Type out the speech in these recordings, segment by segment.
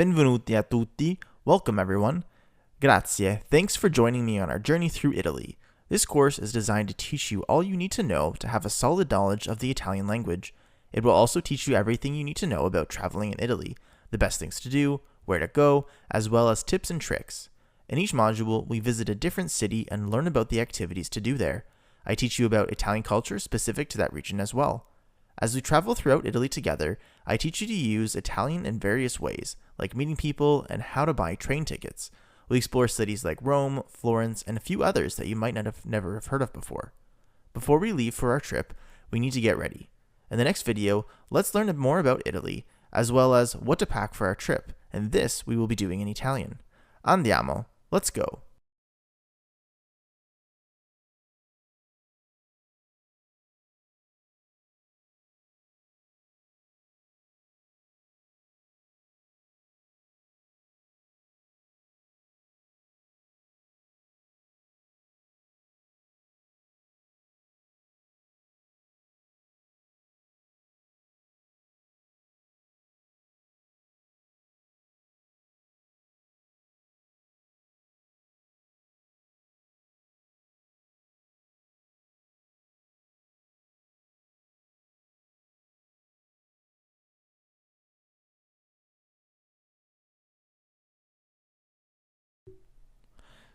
Benvenuti a tutti. Welcome, everyone. Grazie. Thanks for joining me on our journey through Italy. This course is designed to teach you all you need to know to have a solid knowledge of the Italian language. It will also teach you everything you need to know about traveling in Italy, the best things to do, where to go, as well as tips and tricks. In each module, we visit a different city and learn about the activities to do there. I teach you about Italian culture specific to that region as well. As we travel throughout Italy together, I teach you to use Italian in various ways, like meeting people and how to buy train tickets. We explore cities like Rome, Florence, and a few others that you might never have heard of before. Before we leave for our trip, we need to get ready. In the next video, let's learn more about Italy, as well as what to pack for our trip, and this we will be doing in Italian. Andiamo, let's go.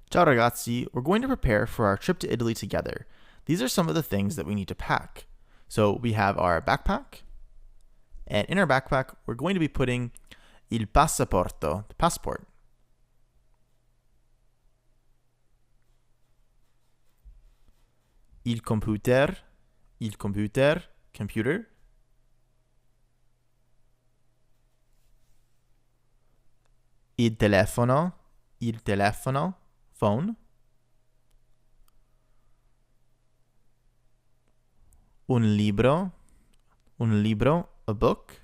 Ciao ragazzi, we're going to prepare for our trip to Italy together. These are some of the things that we need to pack. So we have our backpack, and in our backpack, we're going to be putting il passaporto, the passport. Il computer, computer. Il telefono, phone. Un libro, a book.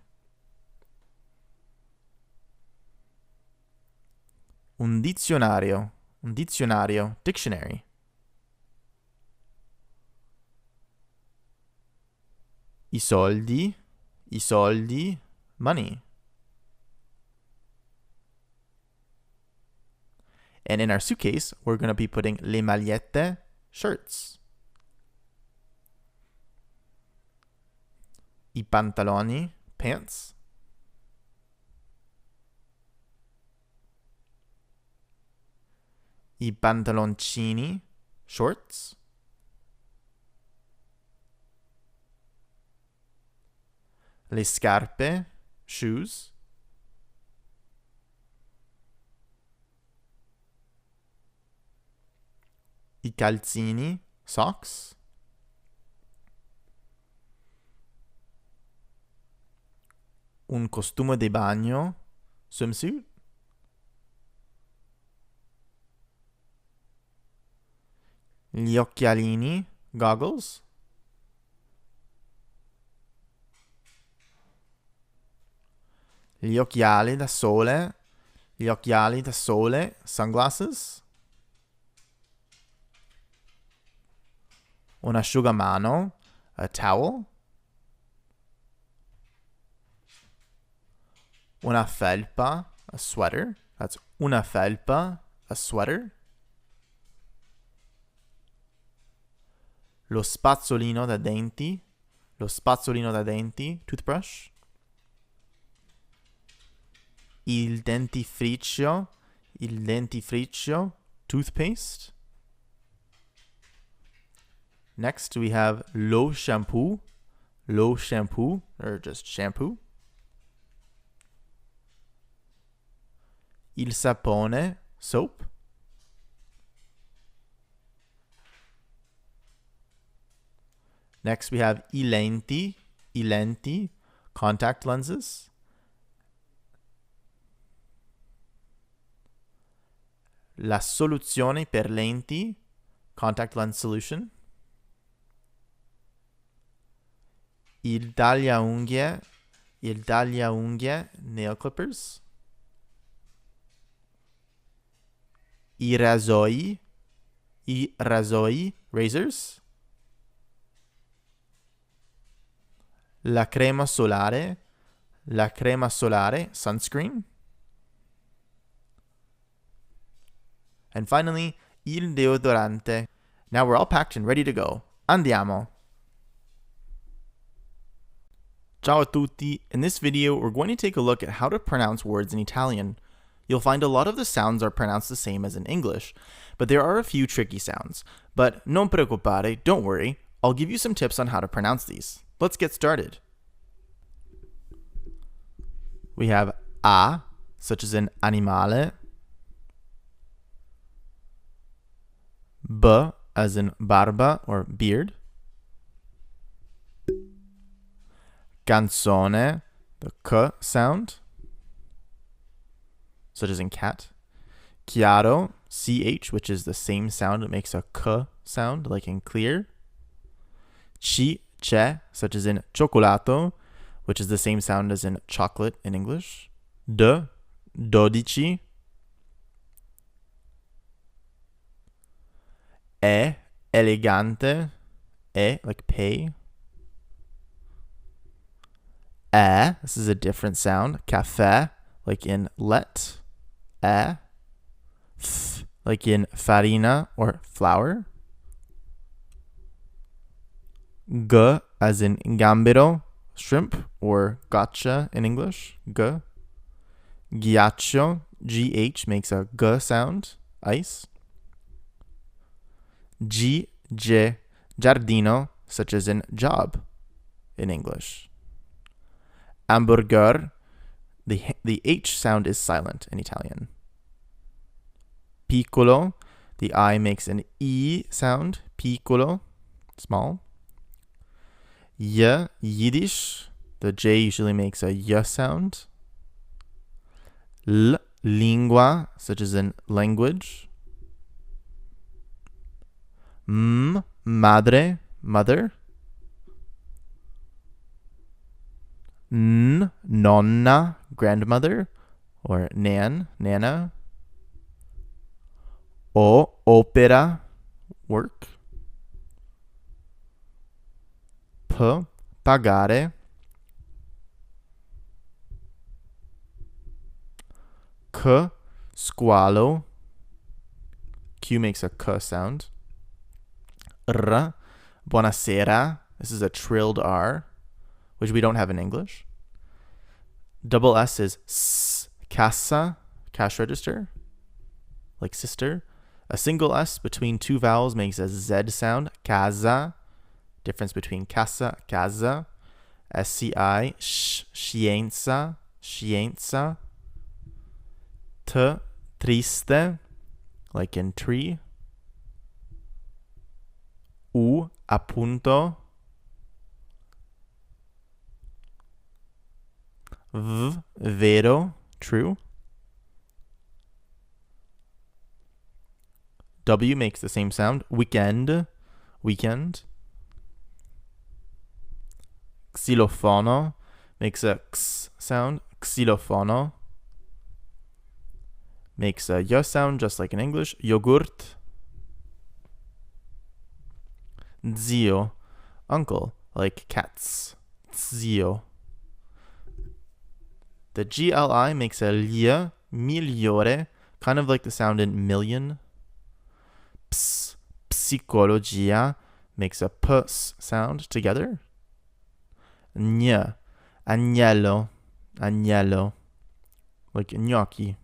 Un dizionario, dictionary. I soldi, money. And in our suitcase, we're going to be putting le magliette, shirts. I pantaloni, pants. I pantaloncini, shorts. Le scarpe, shoes. I calzini, socks. Un costume di bagno, swimsuit. Gli occhialini, goggles. Gli occhiali da sole, sunglasses. Un asciugamano, a towel. Una felpa, a sweater. That's una felpa, a sweater. Lo spazzolino da denti, toothbrush. Il dentifricio, toothpaste. Next, we have lo shampoo, or just shampoo. Il sapone, soap. Next, we have i lenti, contact lenses. La soluzione per lenti, contact lens solution. Il tagliaunghie, nail clippers. I rasoi, razors. La crema solare, sunscreen. And finally, il deodorante. Now we're all packed and ready to go. Andiamo! Ciao a tutti! In this video, we're going to take a look at how to pronounce words in Italian. You'll find a lot of the sounds are pronounced the same as in English, but there are a few tricky sounds. But non preoccupare, don't worry, I'll give you some tips on how to pronounce these. Let's get started. We have a, such as in animale, b, as in barba or beard, canzone, the k sound, such as in cat, chiaro, ch, which is the same sound, it makes a k sound, like in clear, c'è, such as in cioccolato, which is the same sound as in chocolate in English, dodici, elegante, like pay, this is a different sound, caffè, like in let, f, like in farina or flour, g, as in gambero, shrimp, or gotcha in English, g, ghiaccio, gh makes a g sound, ice, giardino, such as in job in English, hamburger, the H sound is silent in Italian. Piccolo, the I makes an E sound, piccolo, small. Yiddish, the J usually makes a Y sound. Lingua, such as in language. Madre, mother. Nonna, grandmother, or nana. Opera, work. Pagare. Squalo. Q makes a k sound. Buonasera. This is a trilled R, which we don't have in English. Double S is s, casa, cash register, like sister. A single S between two vowels makes a Z sound, casa. Difference between casa, casa. SCI, scienza, scienza. Triste, like in tree. Appunto. Vero, true. W makes the same sound. Weekend, weekend. Xylofono makes a x sound. Xylofono. Makes a y sound just like in English. Yogurt. Zio, uncle, like cats. Zio. The GLI makes a lia, migliore, kind of like the sound in million. Psicologia makes a p sound together. Agnello, like gnocchi.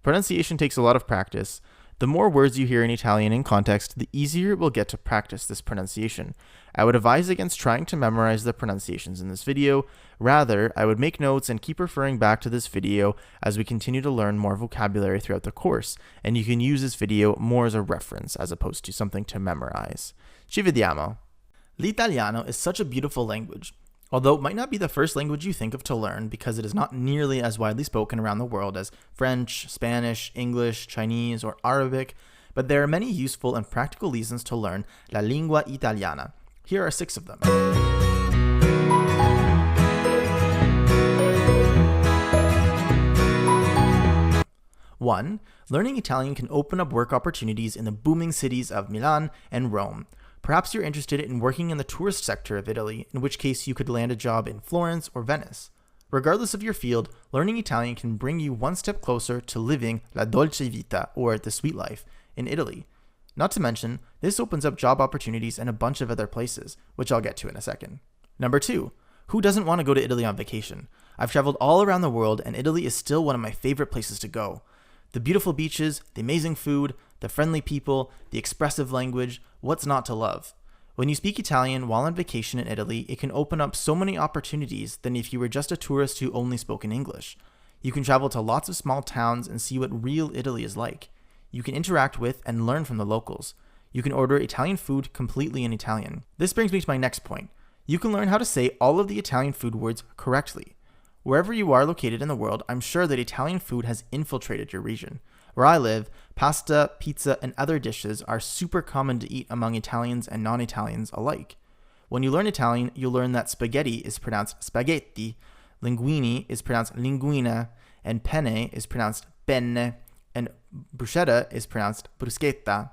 Pronunciation takes a lot of practice. The more words you hear in Italian in context, the easier it will get to practice this pronunciation. I would advise against trying to memorize the pronunciations in this video. Rather, I would make notes and keep referring back to this video as we continue to learn more vocabulary throughout the course, and you can use this video more as a reference as opposed to something to memorize. Ci vediamo! L'Italiano is such a beautiful language. Although it might not be the first language you think of to learn because it is not nearly as widely spoken around the world as French, Spanish, English, Chinese, or Arabic, but there are many useful and practical reasons to learn la lingua italiana. Here are 6 of them. 1. Learning Italian can open up work opportunities in the booming cities of Milan and Rome. Perhaps you're interested in working in the tourist sector of Italy, in which case you could land a job in Florence or Venice. Regardless of your field, learning Italian can bring you one step closer to living la dolce vita, or the sweet life, in Italy. Not to mention, this opens up job opportunities in a bunch of other places, which I'll get to in a second. Number 2, who doesn't want to go to Italy on vacation? I've traveled all around the world, and Italy is still one of my favorite places to go. The beautiful beaches, the amazing food, the friendly people, the expressive language, what's not to love? When you speak Italian while on vacation in Italy, it can open up so many opportunities than if you were just a tourist who only spoke in English. You can travel to lots of small towns and see what real Italy is like. You can interact with and learn from the locals. You can order Italian food completely in Italian. This brings me to my next point. You can learn how to say all of the Italian food words correctly. Wherever you are located in the world, I'm sure that Italian food has infiltrated your region. Where I live, pasta, pizza, and other dishes are super common to eat among Italians and non-Italians alike. When you learn Italian, you'll learn that spaghetti is pronounced spaghetti, linguine is pronounced linguina, and penne is pronounced penne, and bruschetta is pronounced bruschetta.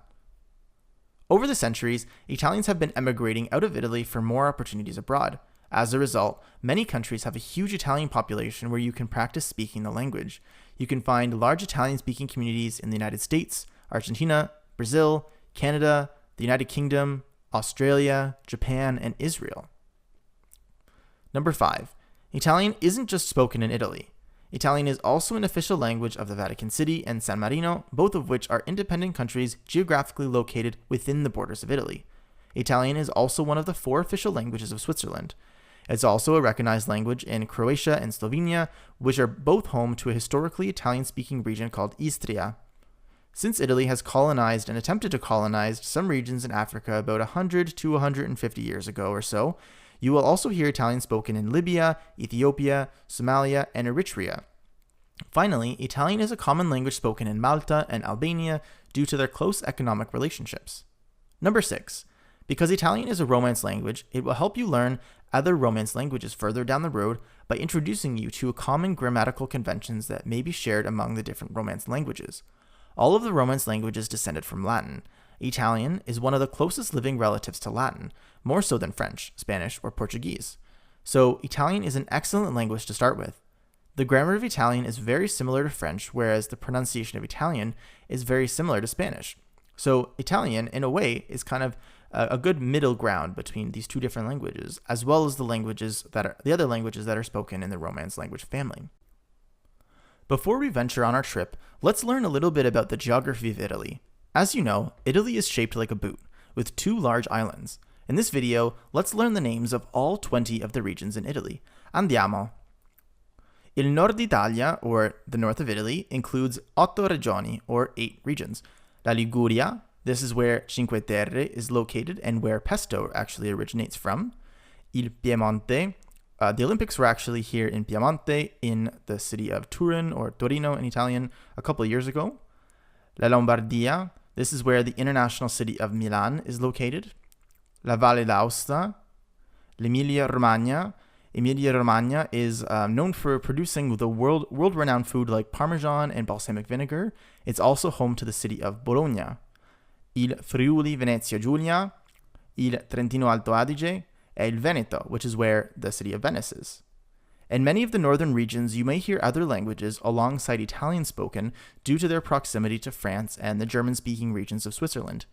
Over the centuries, Italians have been emigrating out of Italy for more opportunities abroad. As a result, many countries have a huge Italian population where you can practice speaking the language. You can find large Italian-speaking communities in the United States, Argentina, Brazil, Canada, the United Kingdom, Australia, Japan, and Israel. Number 5. Italian isn't just spoken in Italy. Italian is also an official language of the Vatican City and San Marino, both of which are independent countries geographically located within the borders of Italy. Italian is also one of the 4 official languages of Switzerland. It's also a recognized language in Croatia and Slovenia, which are both home to a historically Italian-speaking region called Istria. Since Italy has colonized and attempted to colonize some regions in Africa about 100 to 150 years ago or so, you will also hear Italian spoken in Libya, Ethiopia, Somalia, and Eritrea. Finally, Italian is a common language spoken in Malta and Albania due to their close economic relationships. Number 6. Because Italian is a Romance language, it will help you learn other Romance languages further down the road by introducing you to common grammatical conventions that may be shared among the different Romance languages. All of the Romance languages descended from Latin. Italian is one of the closest living relatives to Latin, more so than French, Spanish, or Portuguese. So Italian is an excellent language to start with. The grammar of Italian is very similar to French, whereas the pronunciation of Italian is very similar to Spanish. So Italian, in a way, is kind of a good middle ground between these two different languages, as well as the other languages that are spoken in the Romance language family. Before we venture on our trip, let's learn a little bit about the geography of Italy. As you know, Italy is shaped like a boot, with 2 large islands. In this video, let's learn the names of all 20 of the regions in Italy. Andiamo! Il Nord Italia, or the north of Italy, includes 8 regioni, or 8 regions. La Liguria, this is where Cinque Terre is located and where pesto actually originates from. Il Piemonte, the Olympics were actually here in Piemonte, in the city of Turin, or Torino in Italian, a couple of years ago. La Lombardia, this is where the international city of Milan is located. La Valle d'Aosta, l'Emilia-Romagna. Emilia-Romagna is known for producing the world-renowned food like Parmesan and balsamic vinegar. It's also home to the city of Bologna. Il Friuli-Venezia Giulia, il Trentino Alto Adige, e il Veneto, which is where the city of Venice is. In many of the northern regions, you may hear other languages alongside Italian spoken due to their proximity to France and the German-speaking regions of Switzerland.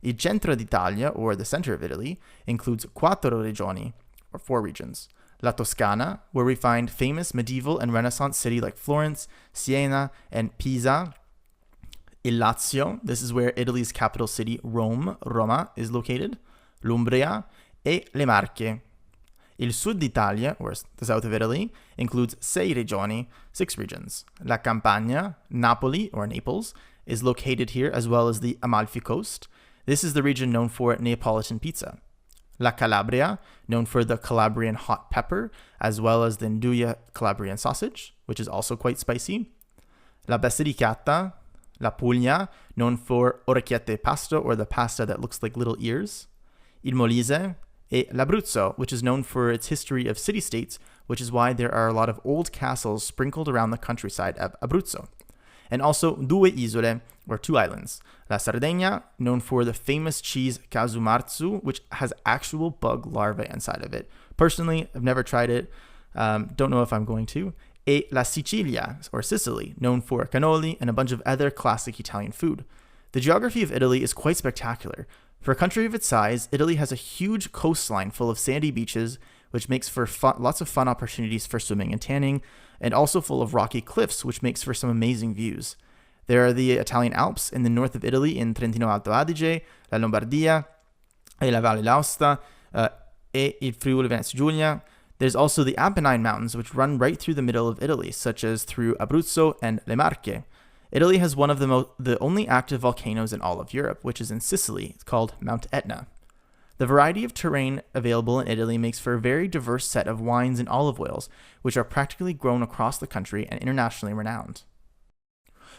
Il Centro d'Italia, or the center of Italy, includes 4 regioni, or 4 regions. La Toscana, where we find famous medieval and Renaissance cities like Florence, Siena, and Pisa. Il Lazio, this is where Italy's capital city, Roma, is located. L'Umbria, e le Marche. Il Sud d'Italia, or the south of Italy, includes 6 regioni, 6 regions. La Campania, Napoli, or Naples, is located here, as well as the Amalfi Coast. This is the region known for Neapolitan pizza. La Calabria, known for the Calabrian hot pepper, as well as the Nduja Calabrian sausage, which is also quite spicy. La Basilicata, La Puglia, known for orecchiette pasta, or the pasta that looks like little ears. Il Molise, e l'Abruzzo, which is known for its history of city-states, which is why there are a lot of old castles sprinkled around the countryside of Abruzzo. And also Due Isole, or 2 islands. La Sardegna, known for the famous cheese Casumarzu, which has actual bug larvae inside of it. Personally, I've never tried it. Don't know if I'm going to. E la Sicilia, or Sicily, known for cannoli and a bunch of other classic Italian food. The geography of Italy is quite spectacular. For a country of its size, Italy has a huge coastline full of sandy beaches, which makes for lots of fun opportunities for swimming and tanning, and also full of rocky cliffs, which makes for some amazing views. There are the Italian Alps in the north of Italy in Trentino Alto Adige, la Lombardia, e la Valle d'Aosta, e il Friuli Venezia Giulia. There's also the Apennine Mountains, which run right through the middle of Italy, such as through Abruzzo and Le Marche. Italy has one of the only active volcanoes in all of Europe, which is in Sicily. It's called Mount Etna. The variety of terrain available in Italy makes for a very diverse set of wines and olive oils, which are practically grown across the country and internationally renowned.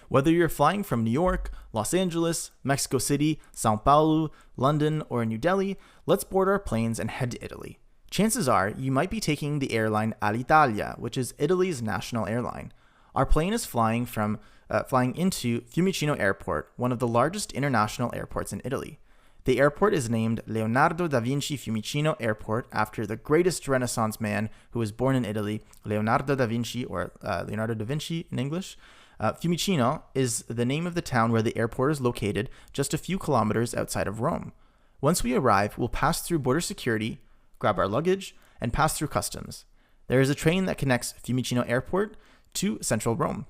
Whether you're flying from New York, Los Angeles, Mexico City, Sao Paulo, London, or New Delhi, let's board our planes and head to Italy. Chances are you might be taking the airline Alitalia, which is Italy's national airline. Our plane is flying into Fiumicino Airport, one of the largest international airports in Italy. The airport is named Leonardo da Vinci Fiumicino Airport after the greatest Renaissance man who was born in Italy, Leonardo da Vinci, or Leonardo da Vinci in English. Fiumicino is the name of the town where the airport is located, just a few kilometers outside of Rome. Once we arrive, we'll pass through border security, grab our luggage, and pass through customs. There is a train that connects Fiumicino Airport to central Rome.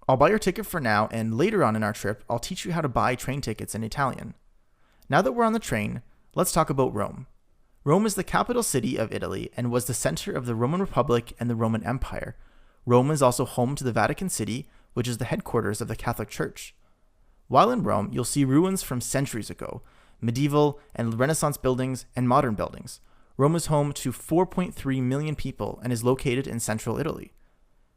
I'll buy your ticket for now, and later on in our trip, I'll teach you how to buy train tickets in Italian. Now that we're on the train, let's talk about Rome. Rome is the capital city of Italy and was the center of the Roman Republic and the Roman Empire. Rome is also home to the Vatican City, which is the headquarters of the Catholic Church. While in Rome, you'll see ruins from centuries ago, medieval and Renaissance buildings, and modern buildings. Rome is home to 4.3 million people and is located in central Italy.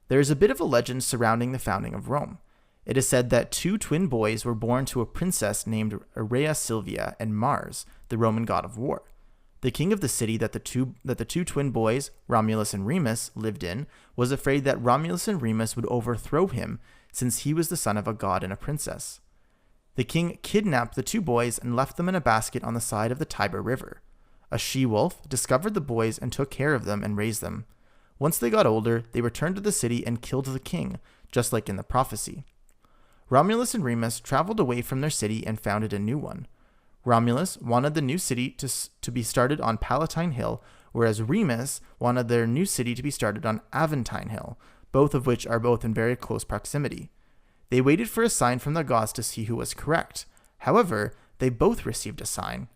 There is a bit of a legend surrounding the founding of Rome. It is said that two twin boys were born to a princess named Rhea Silvia and Mars, the Roman god of war. The king of the city that the two twin boys, Romulus and Remus, lived in was afraid that Romulus and Remus would overthrow him since he was the son of a god and a princess. The king kidnapped the two boys and left them in a basket on the side of the Tiber River. A she-wolf discovered the boys and took care of them and raised them. Once they got older, they returned to the city and killed the king, just like in the prophecy. Romulus and Remus traveled away from their city and founded a new one. Romulus wanted the new city to be started on Palatine Hill, whereas Remus wanted their new city to be started on Aventine Hill, both of which are both in very close proximity. They waited for a sign from the gods to see who was correct. However, they both received a sign.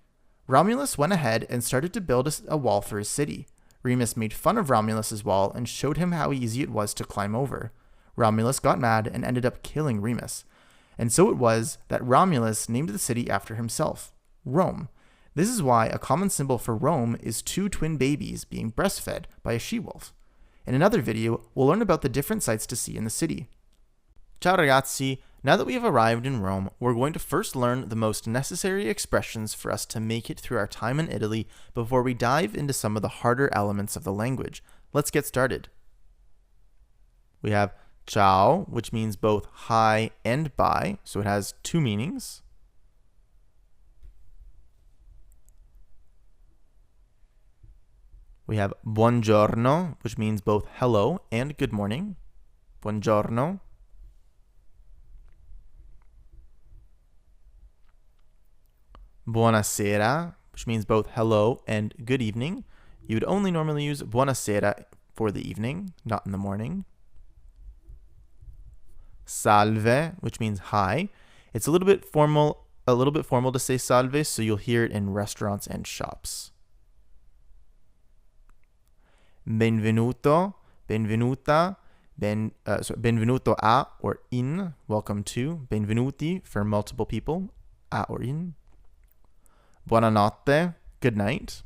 Romulus went ahead and started to build a wall for his city. Remus made fun of Romulus's wall and showed him how easy it was to climb over. Romulus got mad and ended up killing Remus. And so it was that Romulus named the city after himself, Rome. This is why a common symbol for Rome is two twin babies being breastfed by a she-wolf. In another video, we'll learn about the different sights to see in the city. Ciao ragazzi! Now that we have arrived in Rome, we're going to first learn the most necessary expressions for us to make it through our time in Italy before we dive into some of the harder elements of the language. Let's get started. We have ciao, which means both hi and bye, so it has two meanings. We have buongiorno, which means both hello and good morning. Buongiorno. Buonasera, which means both hello and good evening. You would only normally use buonasera for the evening, not in the morning. Salve, which means hi. It's a little bit formal to say salve, so you'll hear it in restaurants and shops. Benvenuto, benvenuta, benvenuto a or in, welcome to. Benvenuti for multiple people, a or in. Buonanotte, good night.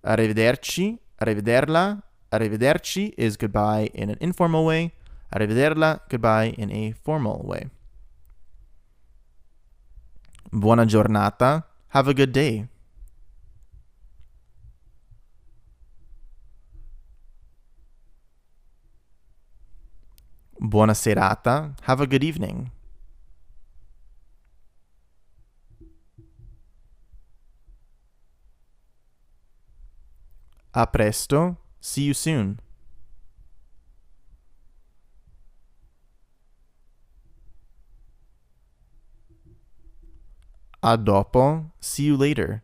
Arrivederci, arrivederla. Arrivederci is goodbye in an informal way. Arrivederla, goodbye in a formal way. Buona giornata, have a good day. Buona serata, have a good evening. A presto. See you soon. A dopo. See you later.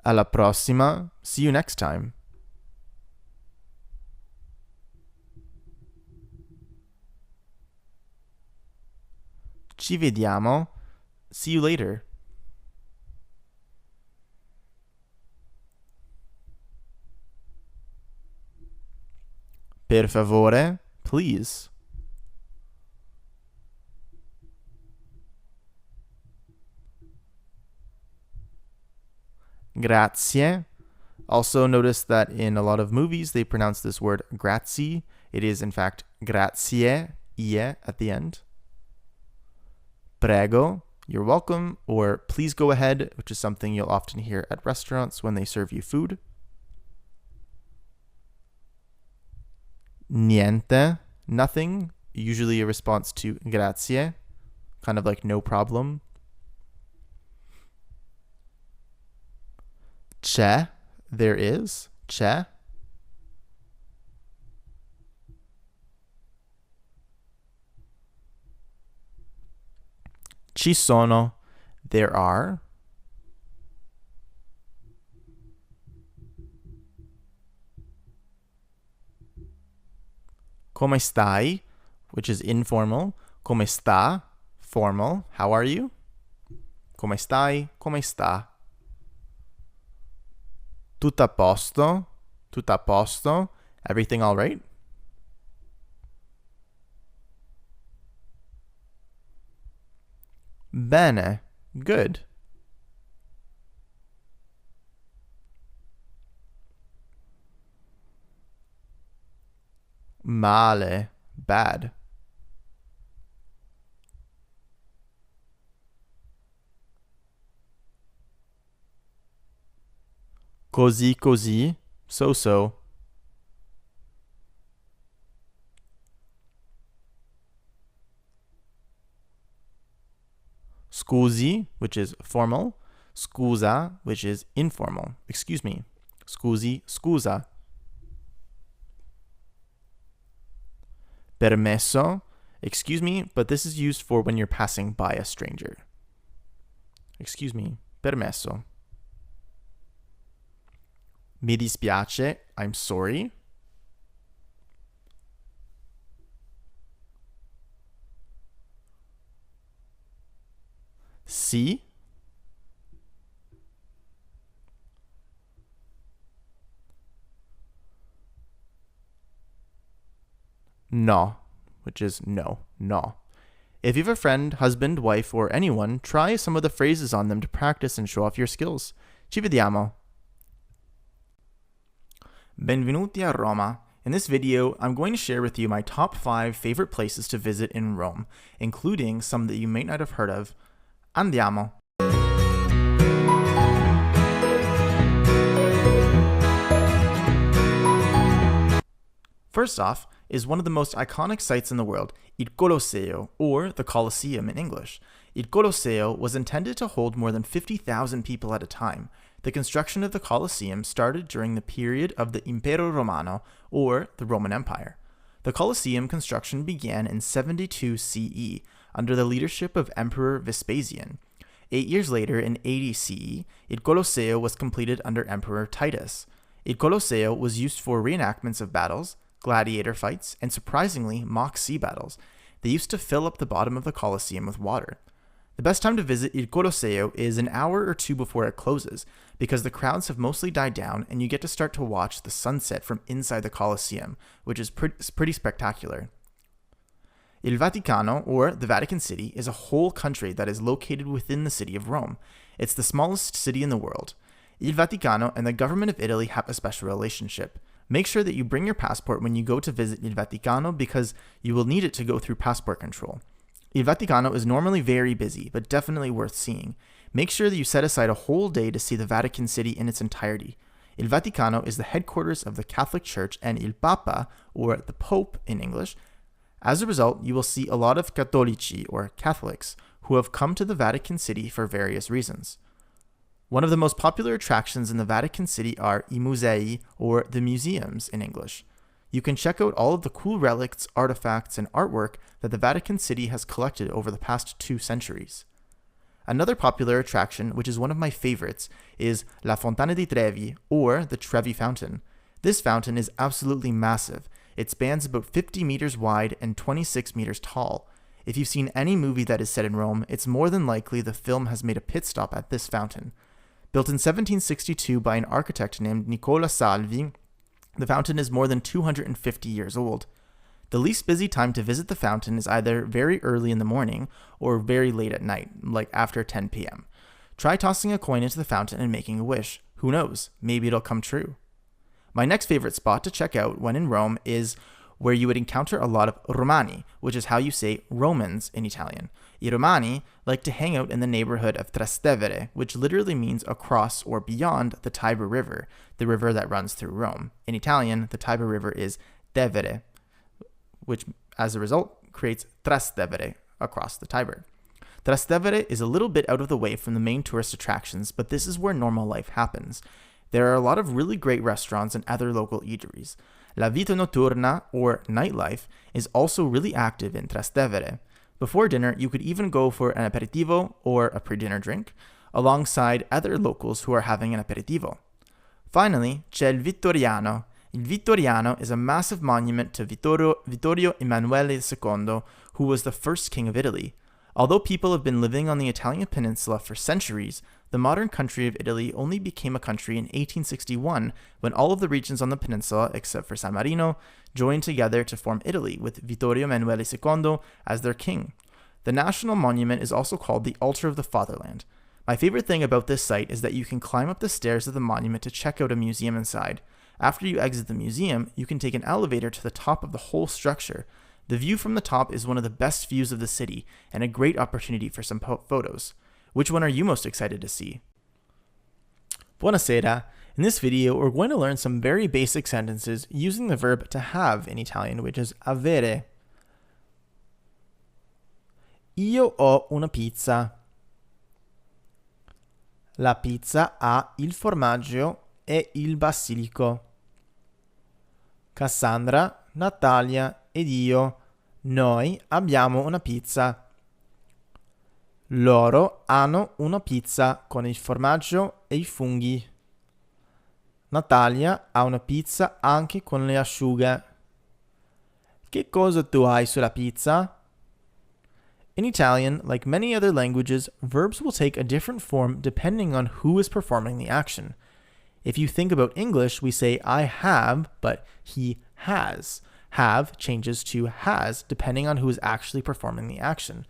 Alla prossima. See you next time. Ci vediamo. See you later. Per favore. Please. Grazie. Also notice that in a lot of movies they pronounce this word grazie. It is in fact grazie, ie at the end. Prego, you're welcome, or please go ahead, which is something you'll often hear at restaurants when they serve you food. Niente, nothing, usually a response to grazie, kind of like no problem. C'è, there is, c'è. Ci sono, there are. Come stai, which is informal. Come sta, formal. How are you? Come stai, come sta. Tutto a posto, tutto a posto. Everything all right? Bene, good. Male, bad. Così così, so-so. Scusi, which is formal. Scusa, which is informal. Excuse me. Scusi, scusa. Permesso, excuse me, but this is used for when you're passing by a stranger. Excuse me. Permesso. Mi dispiace, I'm sorry. Sì. No, which is no, no. If you have a friend, husband, wife, or anyone, try some of the phrases on them to practice and show off your skills. Ci vediamo. Benvenuti a Roma. In this video, I'm going to share with you my top 5 favorite places to visit in Rome, including some that you may not have heard of. Andiamo. First off is one of the most iconic sites in the world, Il Colosseo, or the Colosseum in English. Il Colosseo was intended to hold more than 50,000 people at a time. The construction of the Colosseum started during the period of the Impero Romano, or the Roman Empire. The Colosseum construction began in 72 CE, under the leadership of Emperor Vespasian. 8 years later, in 80 CE, Il Colosseo was completed under Emperor Titus. Il Colosseo was used for reenactments of battles, gladiator fights, and surprisingly, mock sea battles. They used to fill up the bottom of the Colosseum with water. The best time to visit Il Colosseo is an hour or two before it closes, because the crowds have mostly died down and you get to start to watch the sunset from inside the Colosseum, which is pretty spectacular. Il Vaticano, or the Vatican City, is a whole country that is located within the city of Rome. It's the smallest city in the world. Il Vaticano and the government of Italy have a special relationship. Make sure that you bring your passport when you go to visit Il Vaticano because you will need it to go through passport control. Il Vaticano is normally very busy, but definitely worth seeing. Make sure that you set aside a whole day to see the Vatican City in its entirety. Il Vaticano is the headquarters of the Catholic Church, and Il Papa, or the Pope in English, As a result, you will see a lot of cattolici, or Catholics, who have come to the Vatican City for various reasons. One of the most popular attractions in the Vatican City are I musei, or the museums in English. You can check out all of the cool relics, artifacts, and artwork that the Vatican City has collected over the past 2 centuries. Another popular attraction, which is one of my favorites, is La Fontana di Trevi, or the Trevi Fountain. This fountain is absolutely massive. It spans about 50 meters wide and 26 meters tall. If you've seen any movie that is set in Rome, it's more than likely the film has made a pit stop at this fountain. Built in 1762 by an architect named Nicola Salvi, the fountain is more than 250 years old. The least busy time to visit the fountain is either very early in the morning or very late at night, like after 10 p.m. Try tossing a coin into the fountain and making a wish. Who knows? Maybe it'll come true. My next favorite spot to check out when in Rome is where you would encounter a lot of Romani, which is how you say Romans in Italian. I Romani like to hang out in the neighborhood of Trastevere, which literally means across or beyond the Tiber River, the river that runs through Rome. In Italian, the Tiber River is Tevere, which as a result creates Trastevere, across the Tiber. Trastevere is a little bit out of the way from the main tourist attractions, but this is where normal life happens. There are a lot of really great restaurants and other local eateries. La vita notturna, or nightlife, is also really active in Trastevere. Before dinner, you could even go for an aperitivo, or a pre-dinner drink, alongside other locals who are having an aperitivo. Finally, c'è il Vittoriano. Il Vittoriano is a massive monument to Vittorio Emanuele II, who was the first king of Italy. Although people have been living on the Italian peninsula for centuries, the modern country of Italy only became a country in 1861 when all of the regions on the peninsula, except for San Marino, joined together to form Italy with Vittorio Emanuele II as their king. The national monument is also called the Altar of the Fatherland. My favorite thing about this site is that you can climb up the stairs of the monument to check out a museum inside. After you exit the museum, you can take an elevator to the top of the whole structure. The view from the top is one of the best views of the city and a great opportunity for some photos. Which one are you most excited to see? Buonasera. In this video, we're going to learn some very basic sentences using the verb to have in Italian, which is avere. Io ho una pizza. La pizza ha il formaggio e il basilico. Cassandra, Natalia ed io, noi abbiamo una pizza. Loro hanno una pizza con il formaggio e i funghi. Natalia ha una pizza anche con le asciughe. Che cosa tu hai sulla pizza? In Italian, like many other languages, verbs will take a different form depending on who is performing the action. If you think about English, we say I have, but he has. Have changes to has depending on who is actually performing the action.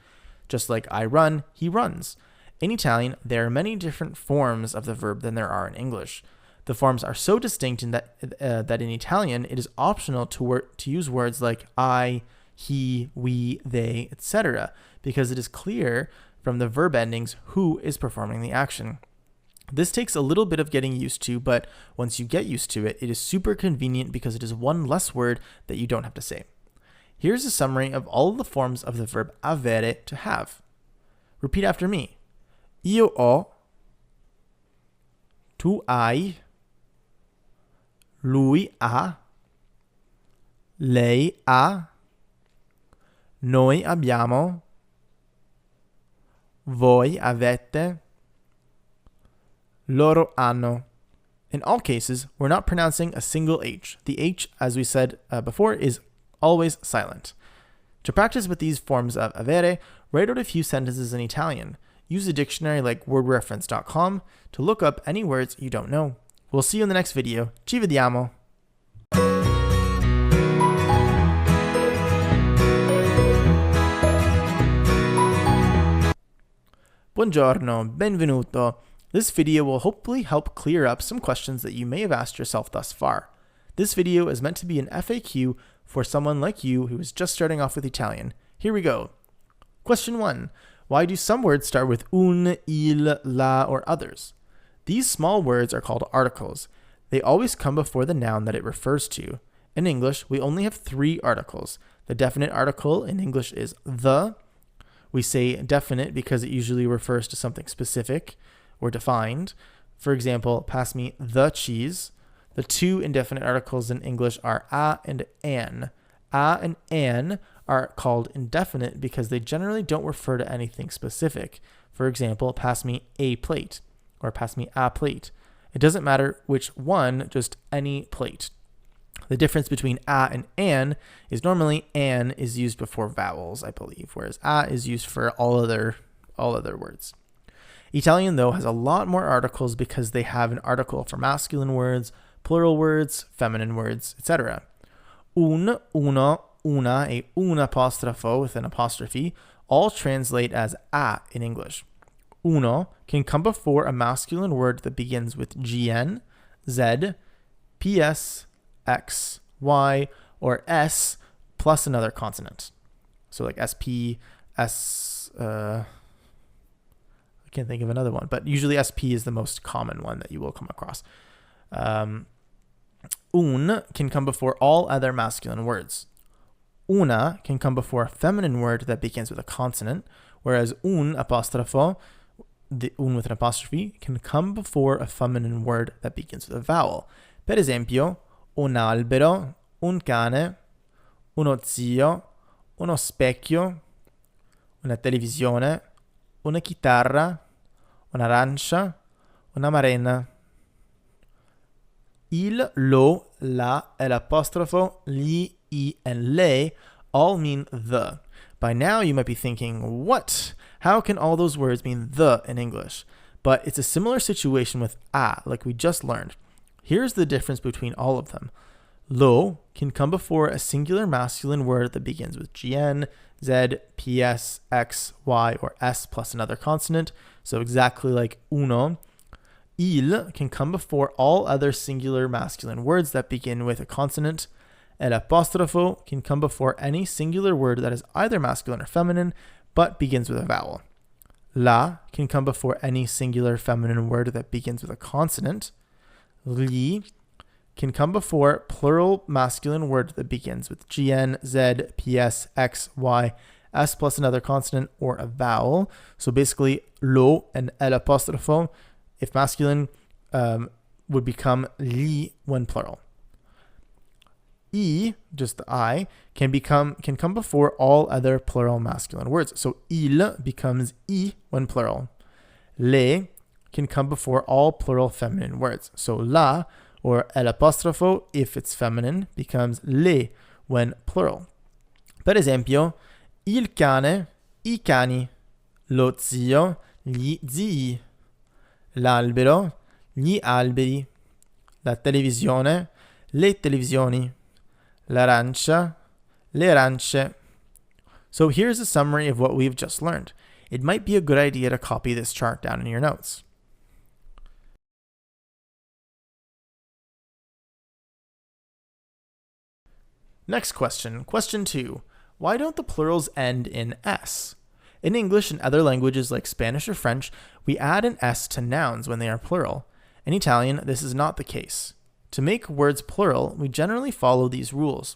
Just like I run, he runs. In Italian, there are many different forms of the verb than there are in English. The forms are so distinct that in Italian, it is optional to use words like I, he, we, they, etc., because it is clear from the verb endings who is performing the action. This takes a little bit of getting used to, but once you get used to it, it is super convenient because it is one less word that you don't have to say. Here's a summary of all of the forms of the verb avere, to have. Repeat after me. Io ho, tu hai, lui ha, lei ha, noi abbiamo, voi avete, loro hanno. In all cases, we're not pronouncing a single H. The H, as we said before, is always silent. To practice with these forms of avere, write out a few sentences in Italian. Use a dictionary like wordreference.com to look up any words you don't know. We'll see you in the next video. Ci vediamo! Buongiorno, benvenuto. This video will hopefully help clear up some questions that you may have asked yourself thus far. This video is meant to be an FAQ for someone like you who is just starting off with Italian. Here we go. Question 1. Why do some words start with un, il, la, or others? These small words are called articles. They always come before the noun that it refers to. In English, we only have 3 articles. The definite article in English is the. We say definite because it usually refers to something specific or defined. For example, pass me the cheese. The two indefinite articles in English are a and an. A and an are called indefinite because they generally don't refer to anything specific. For example, pass me a plate or pass me a plate. It doesn't matter which one, just any plate. The difference between a and an is normally an is used before vowels, I believe, whereas a is used for all other words. Italian, though, has a lot more articles because they have an article for masculine words, plural words, feminine words, etc. Un, uno, una, and un apostrofo with an apostrophe all translate as a in English. Uno can come before a masculine word that begins with gn, z, ps, x, y, or s plus another consonant. So like sp, s, I can't think of another one, but usually sp is the most common one that you will come across. Un can come before all other masculine words. Una can come before a feminine word that begins with a consonant, whereas un apostrofo, the un with an apostrophe, can come before a feminine word that begins with a vowel. Per esempio, un albero, un cane, uno zio, uno specchio, una televisione, una chitarra, un'arancia, una marena. Il, lo, la, e l'apostrofo, li, I, and le all mean the. By now you might be thinking, what? How can all those words mean the in English? But it's a similar situation with a, like we just learned. Here's the difference between all of them. Lo can come before a singular masculine word that begins with gn, z, ps, x, y, or s plus another consonant, so exactly like uno. Il can come before all other singular masculine words that begin with a consonant. El apostrofo can come before any singular word that is either masculine or feminine, but begins with a vowel. La can come before any singular feminine word that begins with a consonant. Li can come before plural masculine word that begins with gn, z, ps, x, y, s plus another consonant or a vowel. So basically, lo and el apostrofo, if masculine, would become li when plural. I, just the I, can come before all other plural masculine words. So il becomes I when plural. Le can come before all plural feminine words. So la or el apostrofo, if it's feminine, becomes le when plural. Per esempio, il cane, I cani, lo zio, gli zii, l'albero, gli alberi, la televisione, le televisioni, l'arancia, le arance. So here's a summary of what we've just learned. It might be a good idea to copy this chart down in your notes. Next question, question 2. Why don't the plurals end in s? In English and other languages like Spanish or French, we add an s to nouns when they are plural. In Italian, this is not the case. To make words plural, we generally follow these rules.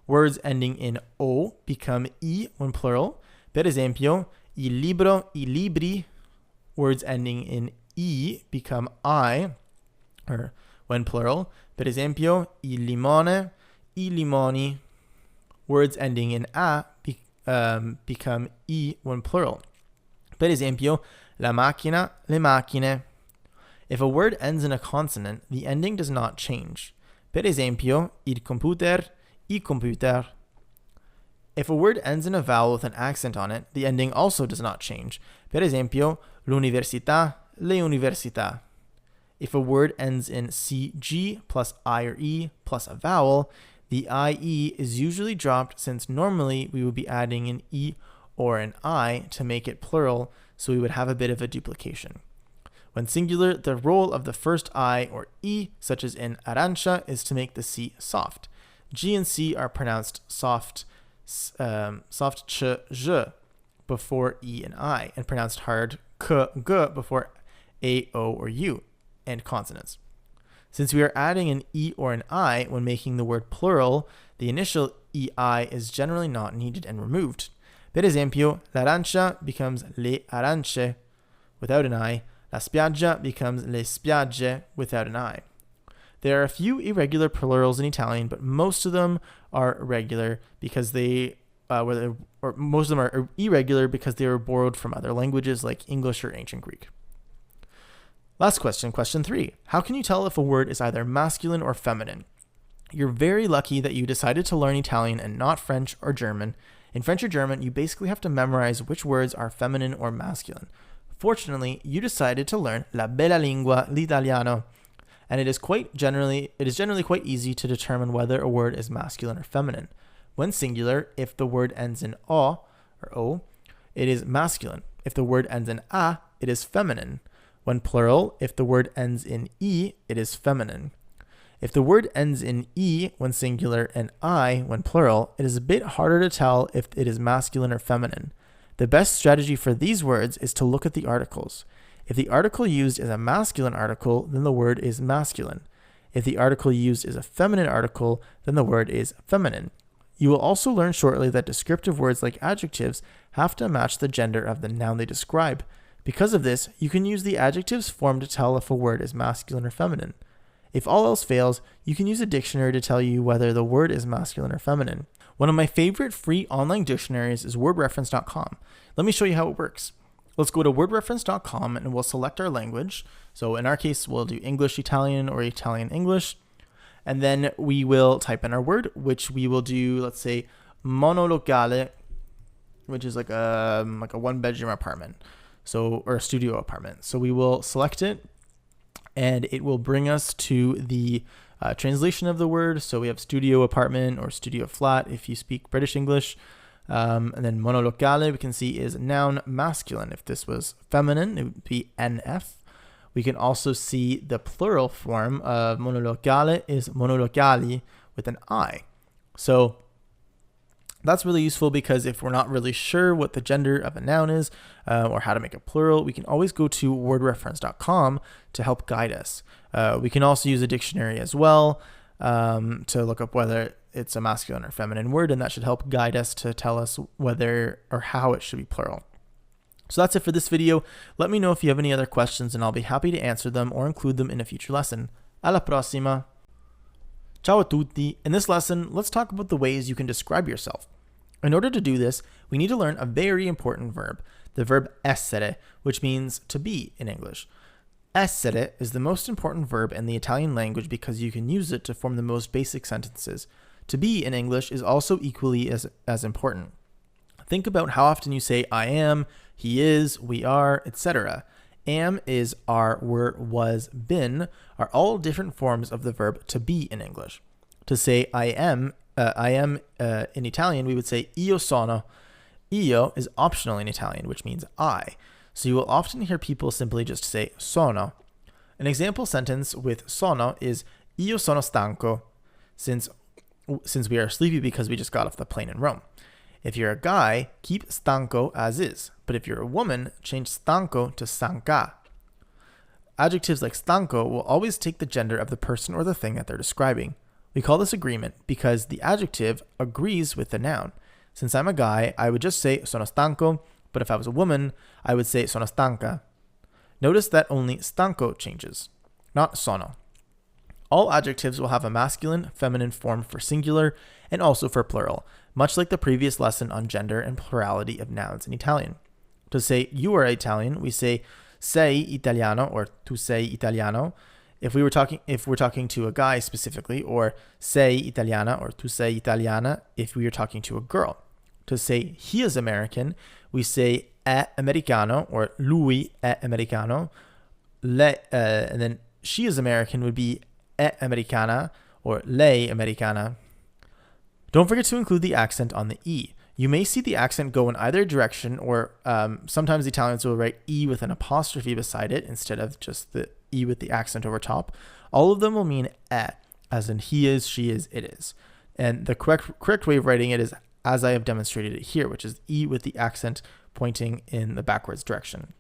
Words ending in o become I when plural. Per esempio, il libro, I libri. Words ending in I become I, or when plural. Per esempio, il limone, I limoni. Words ending in a become I when plural. Per esempio, la macchina, le macchine. If a word ends in a consonant, the ending does not change. Per esempio, il computer, I computer. If a word ends in a vowel with an accent on it, the ending also does not change. Per esempio, l'università, le università. If a word ends in CG plus I or E plus a vowel, the IE is usually dropped since normally we would be adding an E or an I to make it plural, so we would have a bit of a duplication. When singular, the role of the first I or E, such as in arancia, is to make the C soft. G and C are pronounced soft ch, j before E and I, and pronounced hard k, g before A, O, or U, and consonants. Since we are adding an E or an I when making the word plural, the initial EI is generally not needed and removed. Per esempio, l'arancia becomes le arance without an I. La spiaggia becomes le spiagge without an I. There are a few irregular plurals in Italian, but most of them are regular because most of them are irregular because they were borrowed from other languages like English or ancient Greek. Last question, question 3. How can you tell if a word is either masculine or feminine? You're very lucky that you decided to learn Italian and not French or German. In French or German, you basically have to memorize which words are feminine or masculine. Fortunately, you decided to learn la bella lingua, l'italiano, and it is generally quite easy to determine whether a word is masculine or feminine. When singular, if the word ends in o or o, it is masculine. If the word ends in a, it is feminine. When plural, if the word ends in e, it is feminine. If the word ends in e when singular and I when plural, it is a bit harder to tell if it is masculine or feminine. The best strategy for these words is to look at the articles. If the article used is a masculine article, then the word is masculine. If the article used is a feminine article, then the word is feminine. You will also learn shortly that descriptive words like adjectives have to match the gender of the noun they describe. Because of this, you can use the adjectives form to tell if a word is masculine or feminine. If all else fails, you can use a dictionary to tell you whether the word is masculine or feminine. One of my favorite free online dictionaries is wordreference.com. Let me show you how it works. Let's go to wordreference.com and we'll select our language. So in our case, we'll do English Italian or Italian English. And then we will type in our word, which we will do, let's say, monolocale, which is like a one-bedroom apartment, or a studio apartment. So we will select it, and it will bring us to the translation of the word. So we have studio apartment or studio flat if you speak British English. And then monolocale, we can see, is noun masculine. If this was feminine, it would be NF. We can also see the plural form of monolocale is monolocali with an I. So that's really useful because if we're not really sure what the gender of a noun is or how to make a plural, we can always go to wordreference.com to help guide us. We can also use a dictionary as well to look up whether it's a masculine or feminine word, and that should help guide us to tell us whether or how it should be plural. So that's it for this video. Let me know if you have any other questions and I'll be happy to answer them or include them in a future lesson. Alla prossima! Ciao a tutti! In this lesson, let's talk about the ways you can describe yourself. In order to do this, we need to learn a very important verb, the verb essere, which means to be in English. Essere is the most important verb in the Italian language because you can use it to form the most basic sentences. To be in English is also equally as important. Think about how often you say I am, he is, we are, etc. Am, is, are, were, was, been are all different forms of the verb to be in English. To say I am in Italian, we would say io sono. Io is optional in Italian, which means I. So you will often hear people simply just say sono. An example sentence with sono is io sono stanco, since we are sleepy because we just got off the plane in Rome. If you're a guy, keep stanco as is. But if you're a woman, change stanco to stanca. Adjectives like stanco will always take the gender of the person or the thing that they're describing. We call this agreement because the adjective agrees with the noun. Since I'm a guy, I would just say sono stanco, but if I was a woman, I would say sono stanca. Notice that only stanco changes, not sono. All adjectives will have a masculine, feminine form for singular and also for plural, much like the previous lesson on gender and plurality of nouns in Italian. To say you are Italian, we say sei italiano or tu sei italiano. If we're talking to a guy specifically, or sei italiana or tu sei italiana if we are talking to a girl. To say he is American, we say è americano or lui è americano. And then she is American would be è americana or lei americana. Don't forget to include the accent on the E. You may see the accent go in either direction, or sometimes the Italians will write E with an apostrophe beside it instead of just the E with the accent over top. All of them will mean è, as in he is, she is, it is. And the correct way of writing it is as I have demonstrated it here, which is E with the accent pointing in the backwards direction,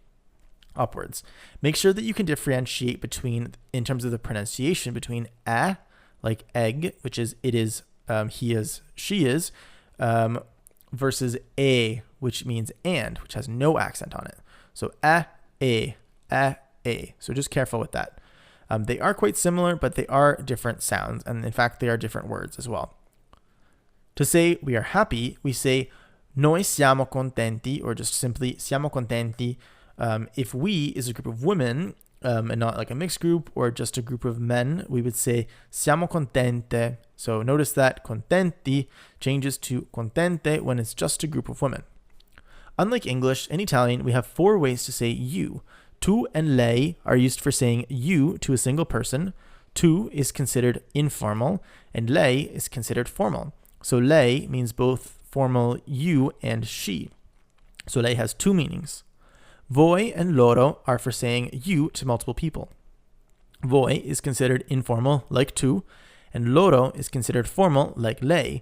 upwards. Make sure that you can differentiate between, in terms of the pronunciation, between è, like egg, which is it is he is, she is, versus e, which means and, which has no accent on it. So e. So just careful with that. They are quite similar, but they are different sounds, and in fact, they are different words as well. To say we are happy, we say noi siamo contenti, or just simply siamo contenti. If we is a group of women, and not like a mixed group or just a group of men, we would say siamo contente. So notice that contenti changes to contente when it's just a group of women. Unlike English, in Italian, we have 4 ways to say you. Tu and lei are used for saying you to a single person. Tu is considered informal, and lei is considered formal. So lei means both formal you and she. So lei has 2 meanings. Voi and loro are for saying you to multiple people. Voi is considered informal, like tu, and loro is considered formal, like lei.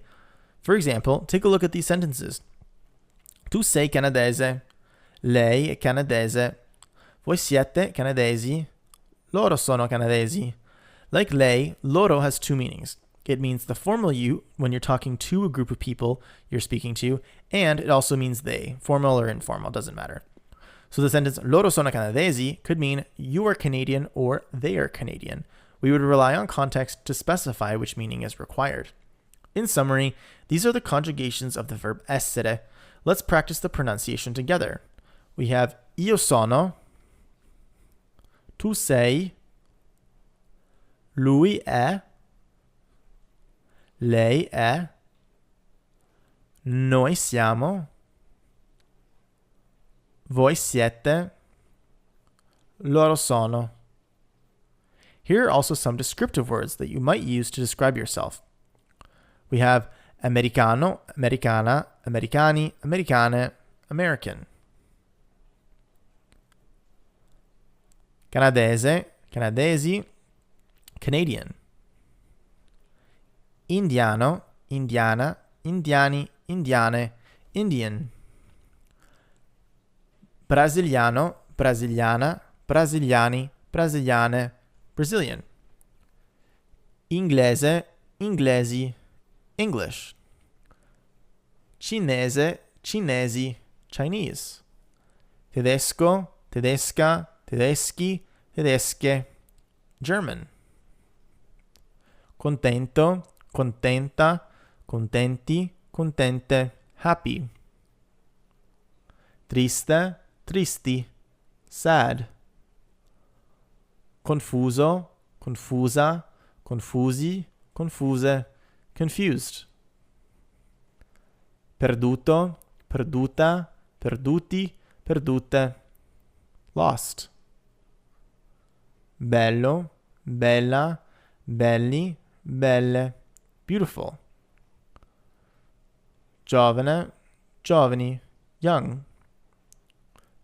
For example, take a look at these sentences. Tu sei canadese. Lei è canadese. Voi siete canadesi. Loro sono canadesi. Like lei, loro has 2 meanings. It means the formal you when you're talking to a group of people you're speaking to, and it also means they, formal or informal, doesn't matter. So the sentence loro sono canadesi could mean you are Canadian or they are Canadian. We would rely on context to specify which meaning is required. In summary, these are the conjugations of the verb essere. Let's practice the pronunciation together. We have io sono, tu sei, lui è, lei è, noi siamo, voi siete, loro sono. Here are also some descriptive words that you might use to describe yourself. We have americano, americana, americani, americane, American. Canadese, canadesi, Canadian. Indiano, indiana, indiani, indiane, Indian. Brasiliano, brasiliana, brasiliani, brasiliane, Brazilian. Inglese, inglesi, English. Cinese, cinesi, Chinese. Tedesco, tedesca, tedeschi, tedesche, German. Contento, contenta, contenti, contente, happy. Triste, tristi, sad. Confuso, confusa, confusi, confuse, confused. Perduto, perduta, perduti, perdute, lost. Bello, bella, belli, belle, beautiful. Giovane, giovani, young.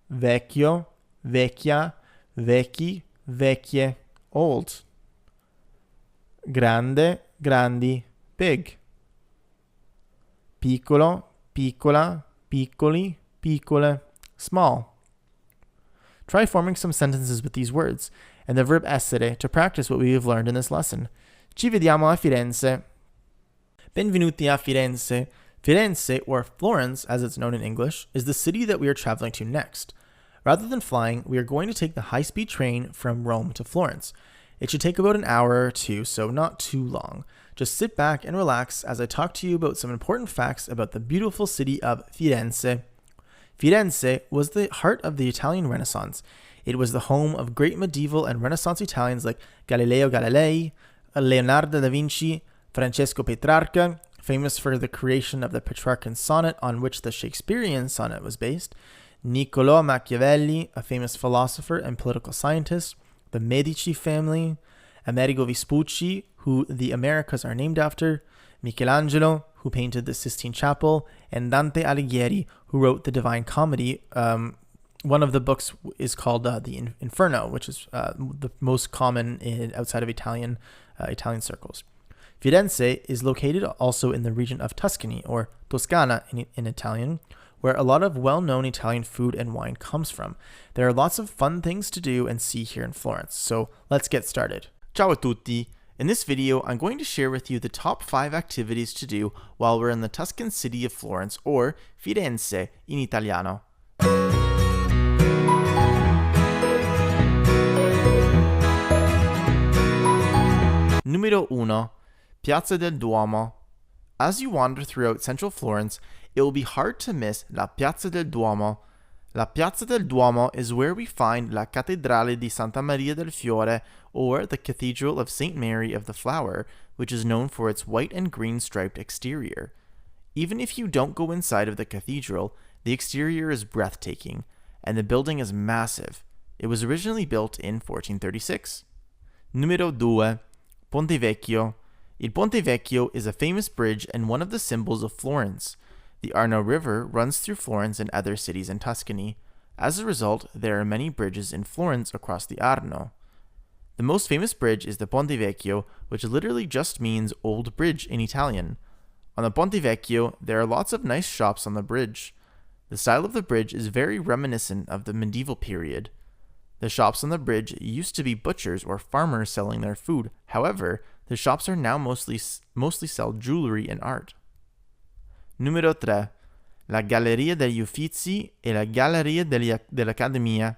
Vecchio, vecchia, vecchi, vecchie, old. Grande, grandi, big. Piccolo, piccola, piccoli, piccole, small. Try forming some sentences with these words and the verb essere to practice what we have learned in this lesson. Ci vediamo a Firenze. Benvenuti a Firenze. Firenze, or Florence as it's known in English, is the city that we are traveling to next. Rather than flying, we are going to take the high-speed train from Rome to Florence. It should take about an hour or 2, so not too long. Just sit back and relax as I talk to you about some important facts about the beautiful city of Firenze. Firenze was the heart of the Italian Renaissance. It was the home of great medieval and Renaissance Italians like Galileo Galilei, Leonardo da Vinci, Francesco Petrarca, famous for the creation of the Petrarchan sonnet on which the Shakespearean sonnet was based, Niccolò Machiavelli, a famous philosopher and political scientist, the Medici family, Amerigo Vespucci, who the Americas are named after, Michelangelo, who painted the Sistine Chapel, and Dante Alighieri, who wrote the Divine Comedy. One of the books is called the Inferno, which is the most common outside of Italian circles. Firenze is located also in the region of Tuscany, or Toscana in Italian, where a lot of well-known Italian food and wine comes from. There are lots of fun things to do and see here in Florence, so let's get started. Ciao a tutti! In this video, I'm going to share with you the top 5 activities to do while we're in the Tuscan city of Florence, or Firenze in Italiano. Numero 1. Piazza del Duomo. As you wander throughout central Florence, it will be hard to miss La Piazza del Duomo. La Piazza del Duomo is where we find La Cattedrale di Santa Maria del Fiore, or the Cathedral of St. Mary of the Flower, which is known for its white and green striped exterior. Even if you don't go inside of the cathedral, the exterior is breathtaking, and the building is massive. It was originally built in 1436. Numero 2. Ponte Vecchio. Il Ponte Vecchio is a famous bridge and one of the symbols of Florence. The Arno River runs through Florence and other cities in Tuscany. As a result, there are many bridges in Florence across the Arno. The most famous bridge is the Ponte Vecchio, which literally just means old bridge in Italian. On the Ponte Vecchio, there are lots of nice shops on the bridge. The style of the bridge is very reminiscent of the medieval period. The shops on the bridge used to be butchers or farmers selling their food. However, the shops are now mostly sell jewelry and art. Numero 3. La Galleria degli Uffizi e la Galleria dell'Accademia.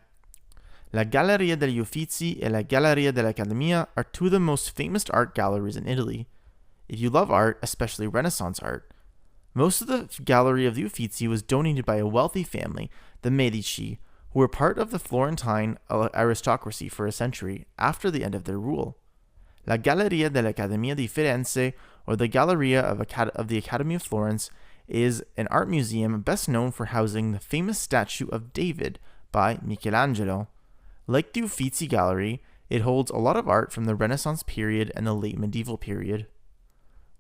La Galleria degli Uffizi e la Galleria dell'Accademia are two of the most famous art galleries in Italy. If you love art, especially Renaissance art, most of the Gallery of the Uffizi was donated by a wealthy family, the Medici, who were part of the Florentine aristocracy for a century after the end of their rule. La Galleria dell'Accademia di Firenze, or the Galleria of the Academy of Florence, is an art museum best known for housing the famous statue of David by Michelangelo. Like the Uffizi Gallery, it holds a lot of art from the Renaissance period and the late medieval period.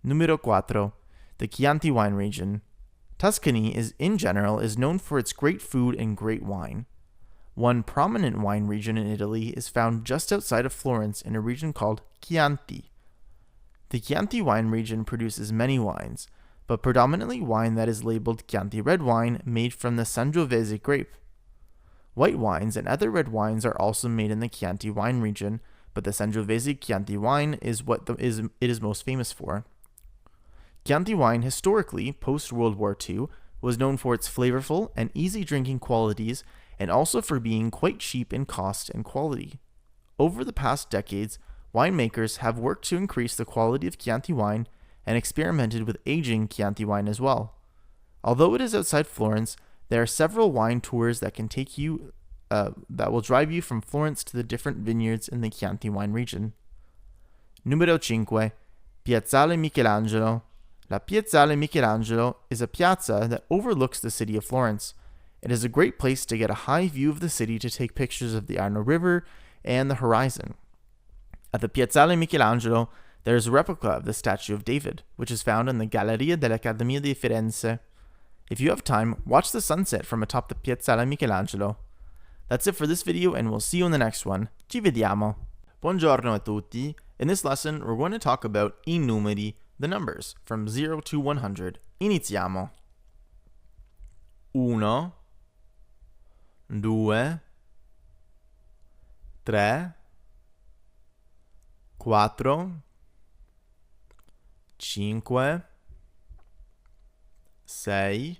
Numero 4. The Chianti wine region. Tuscany in general is known for its great food and great wine. One prominent wine region in Italy is found just outside of Florence in a region called Chianti. The Chianti wine region produces many wines, but predominantly wine that is labeled Chianti red wine made from the Sangiovese grape. White wines and other red wines are also made in the Chianti wine region, but the Sangiovese Chianti wine is what it is most famous for. Chianti wine historically, post-World War II, was known for its flavorful and easy drinking qualities and also for being quite cheap in cost and quality. Over the past decades, winemakers have worked to increase the quality of Chianti wine and experimented with aging Chianti wine as well. Although it is outside Florence, there are several wine tours that can take you that will drive you from Florence to the different vineyards in the Chianti wine region. Numero 5. Piazzale Michelangelo. La Piazzale Michelangelo is a piazza that overlooks the city of Florence. It is a great place to get a high view of the city to take pictures of the Arno River and the horizon. At the Piazzale Michelangelo, there is a replica of the statue of David, which is found in the Galleria dell'Accademia di Firenze. If you have time, watch the sunset from atop the Piazzale Michelangelo. That's it for this video, and we'll see you in the next one. Ci vediamo! Buongiorno a tutti! In this lesson, we're going to talk about I numeri, the numbers, from 0 to 100. Iniziamo. 1, 2, 3, 4, 5, 6,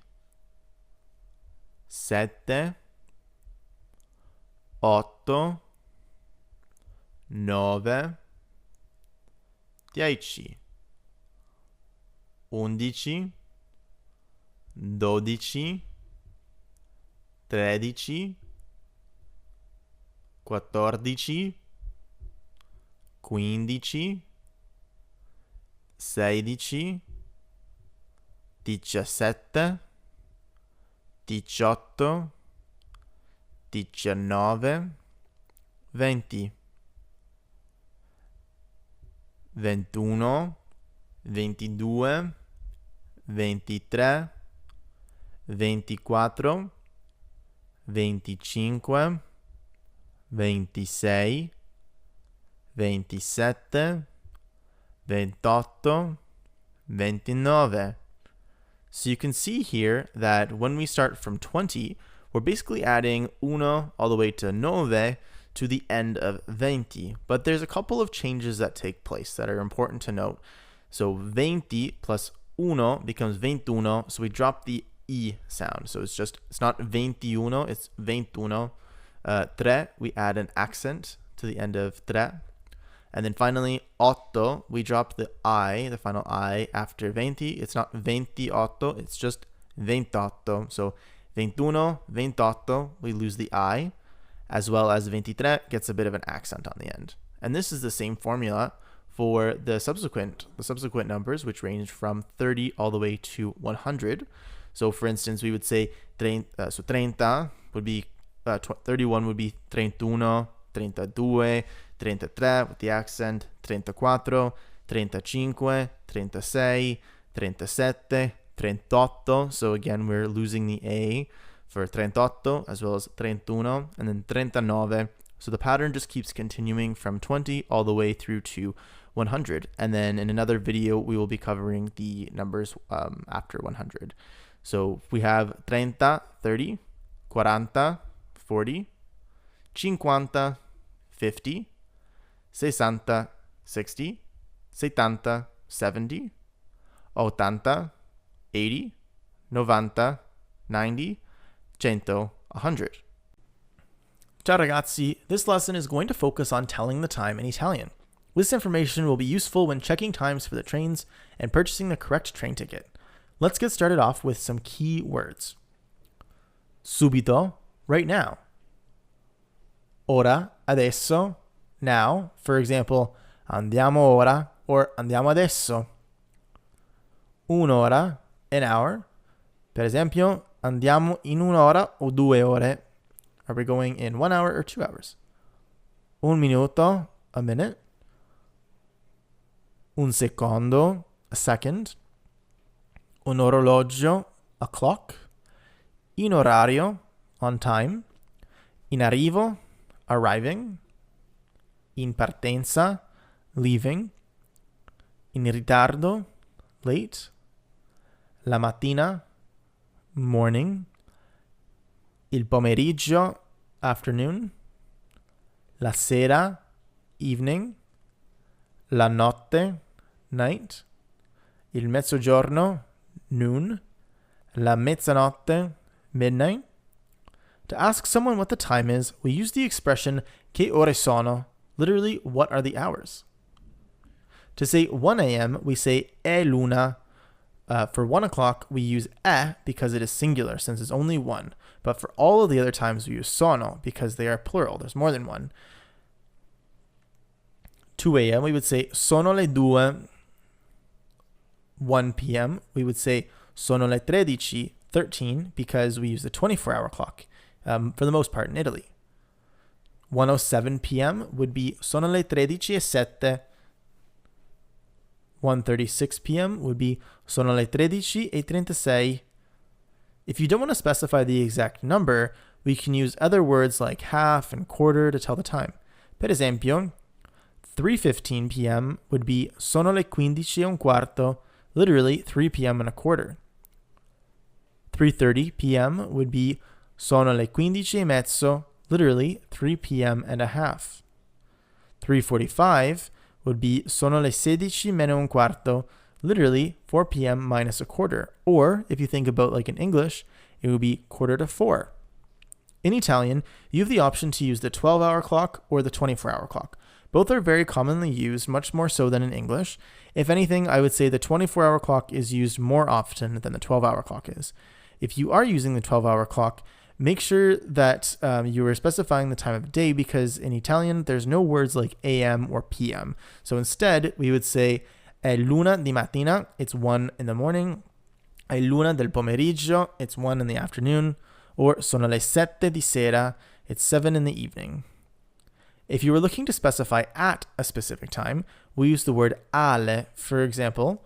7, 8, 9, 10, 11, 12, 13, 14, 15, 16, 17, 18, 19, 20, 21, 22, 23, 24, 25, 26, 27, 28, 29. So you can see here that when we start from 20, we're basically adding uno all the way to 9 to the end of 20, but there's a couple of changes that take place that are important to note. So 20 plus uno becomes 21, so we drop the I sound. So it's not 21, it's 21. Tre, we add an accent to the end of tre. And then finally, otto, we drop the I, the final I after 20. It's not 28, it's just 28. So 21, 28, we lose the I, as well as 23 gets a bit of an accent on the end. And this is the same formula for the subsequent numbers, which range from 30 all the way to 100. So for instance, we would say 30 would be 31 would be 31, 32, 33 with the accent, 34, 35, 36, 37, 38. So again, we're losing the A for 38 as well as 31, and then 39. So the pattern just keeps continuing from 20 all the way through to 100. And then in another video, we will be covering the numbers after 100. So we have 30, 30, 40, 40, 50, 50, 60, 60, 70, 70, 80, 80, 90, 90, 100, 100. Ciao ragazzi, this lesson is going to focus on telling the time in Italian. This information will be useful when checking times for the trains and purchasing the correct train ticket. Let's get started off with some key words. Subito, right now. Ora, adesso, now. For example, andiamo ora or andiamo adesso. Un'ora, an hour. Per esempio, andiamo in un'ora o 2 ore. Are we going in 1 hour or 2 hours? Un minuto, a minute. Un secondo, a second. Un orologio, a clock. In orario, on time. In arrivo, arriving. In partenza, leaving. In ritardo, late. La mattina, morning. Il pomeriggio, afternoon. La sera, evening. La notte, night. Il mezzogiorno, noon. La mezzanotte, midnight. To ask someone what the time is, we use the expression che ore sono, literally, what are the hours? To say 1 a.m., we say è l'una. For 1 o'clock, we use è because it is singular, since it's only one. But for all of the other times, we use sono because they are plural. There's more than one. 2 a.m., we would say sono le due. 1 p.m., we would say sono le 13, because we use the 24-hour clock, for the most part in Italy. 1:07 p.m. would be sono le 13:07. 1:36 p.m. would be sono le 13:36. If you don't want to specify the exact number, we can use other words like half and quarter to tell the time. Per esempio, 3:15 p.m. would be sono le 15:15, literally 3 p.m. and a quarter. 3:30 p.m. would be sono le 15:30, literally 3 p.m. and a half. 3:45 would be sono le 16 meno un quarto, literally 4 p.m. minus a quarter. Or, if you think about like in English, it would be 3:45. In Italian, you have the option to use the 12-hour clock or the 24-hour clock. Both are very commonly used, much more so than in English. If anything, I would say the 24-hour clock is used more often than the 12-hour clock is. If you are using the 12-hour clock, make sure that you are specifying the time of day, because in Italian, there's no words like AM or PM. So instead, we would say è l'una di mattina, it's 1 in the morning. È l'una del pomeriggio, it's 1 in the afternoon. Or sono le 7 di sera, it's 7 in the evening. If you were looking to specify at a specific time, we use the word alle. For example,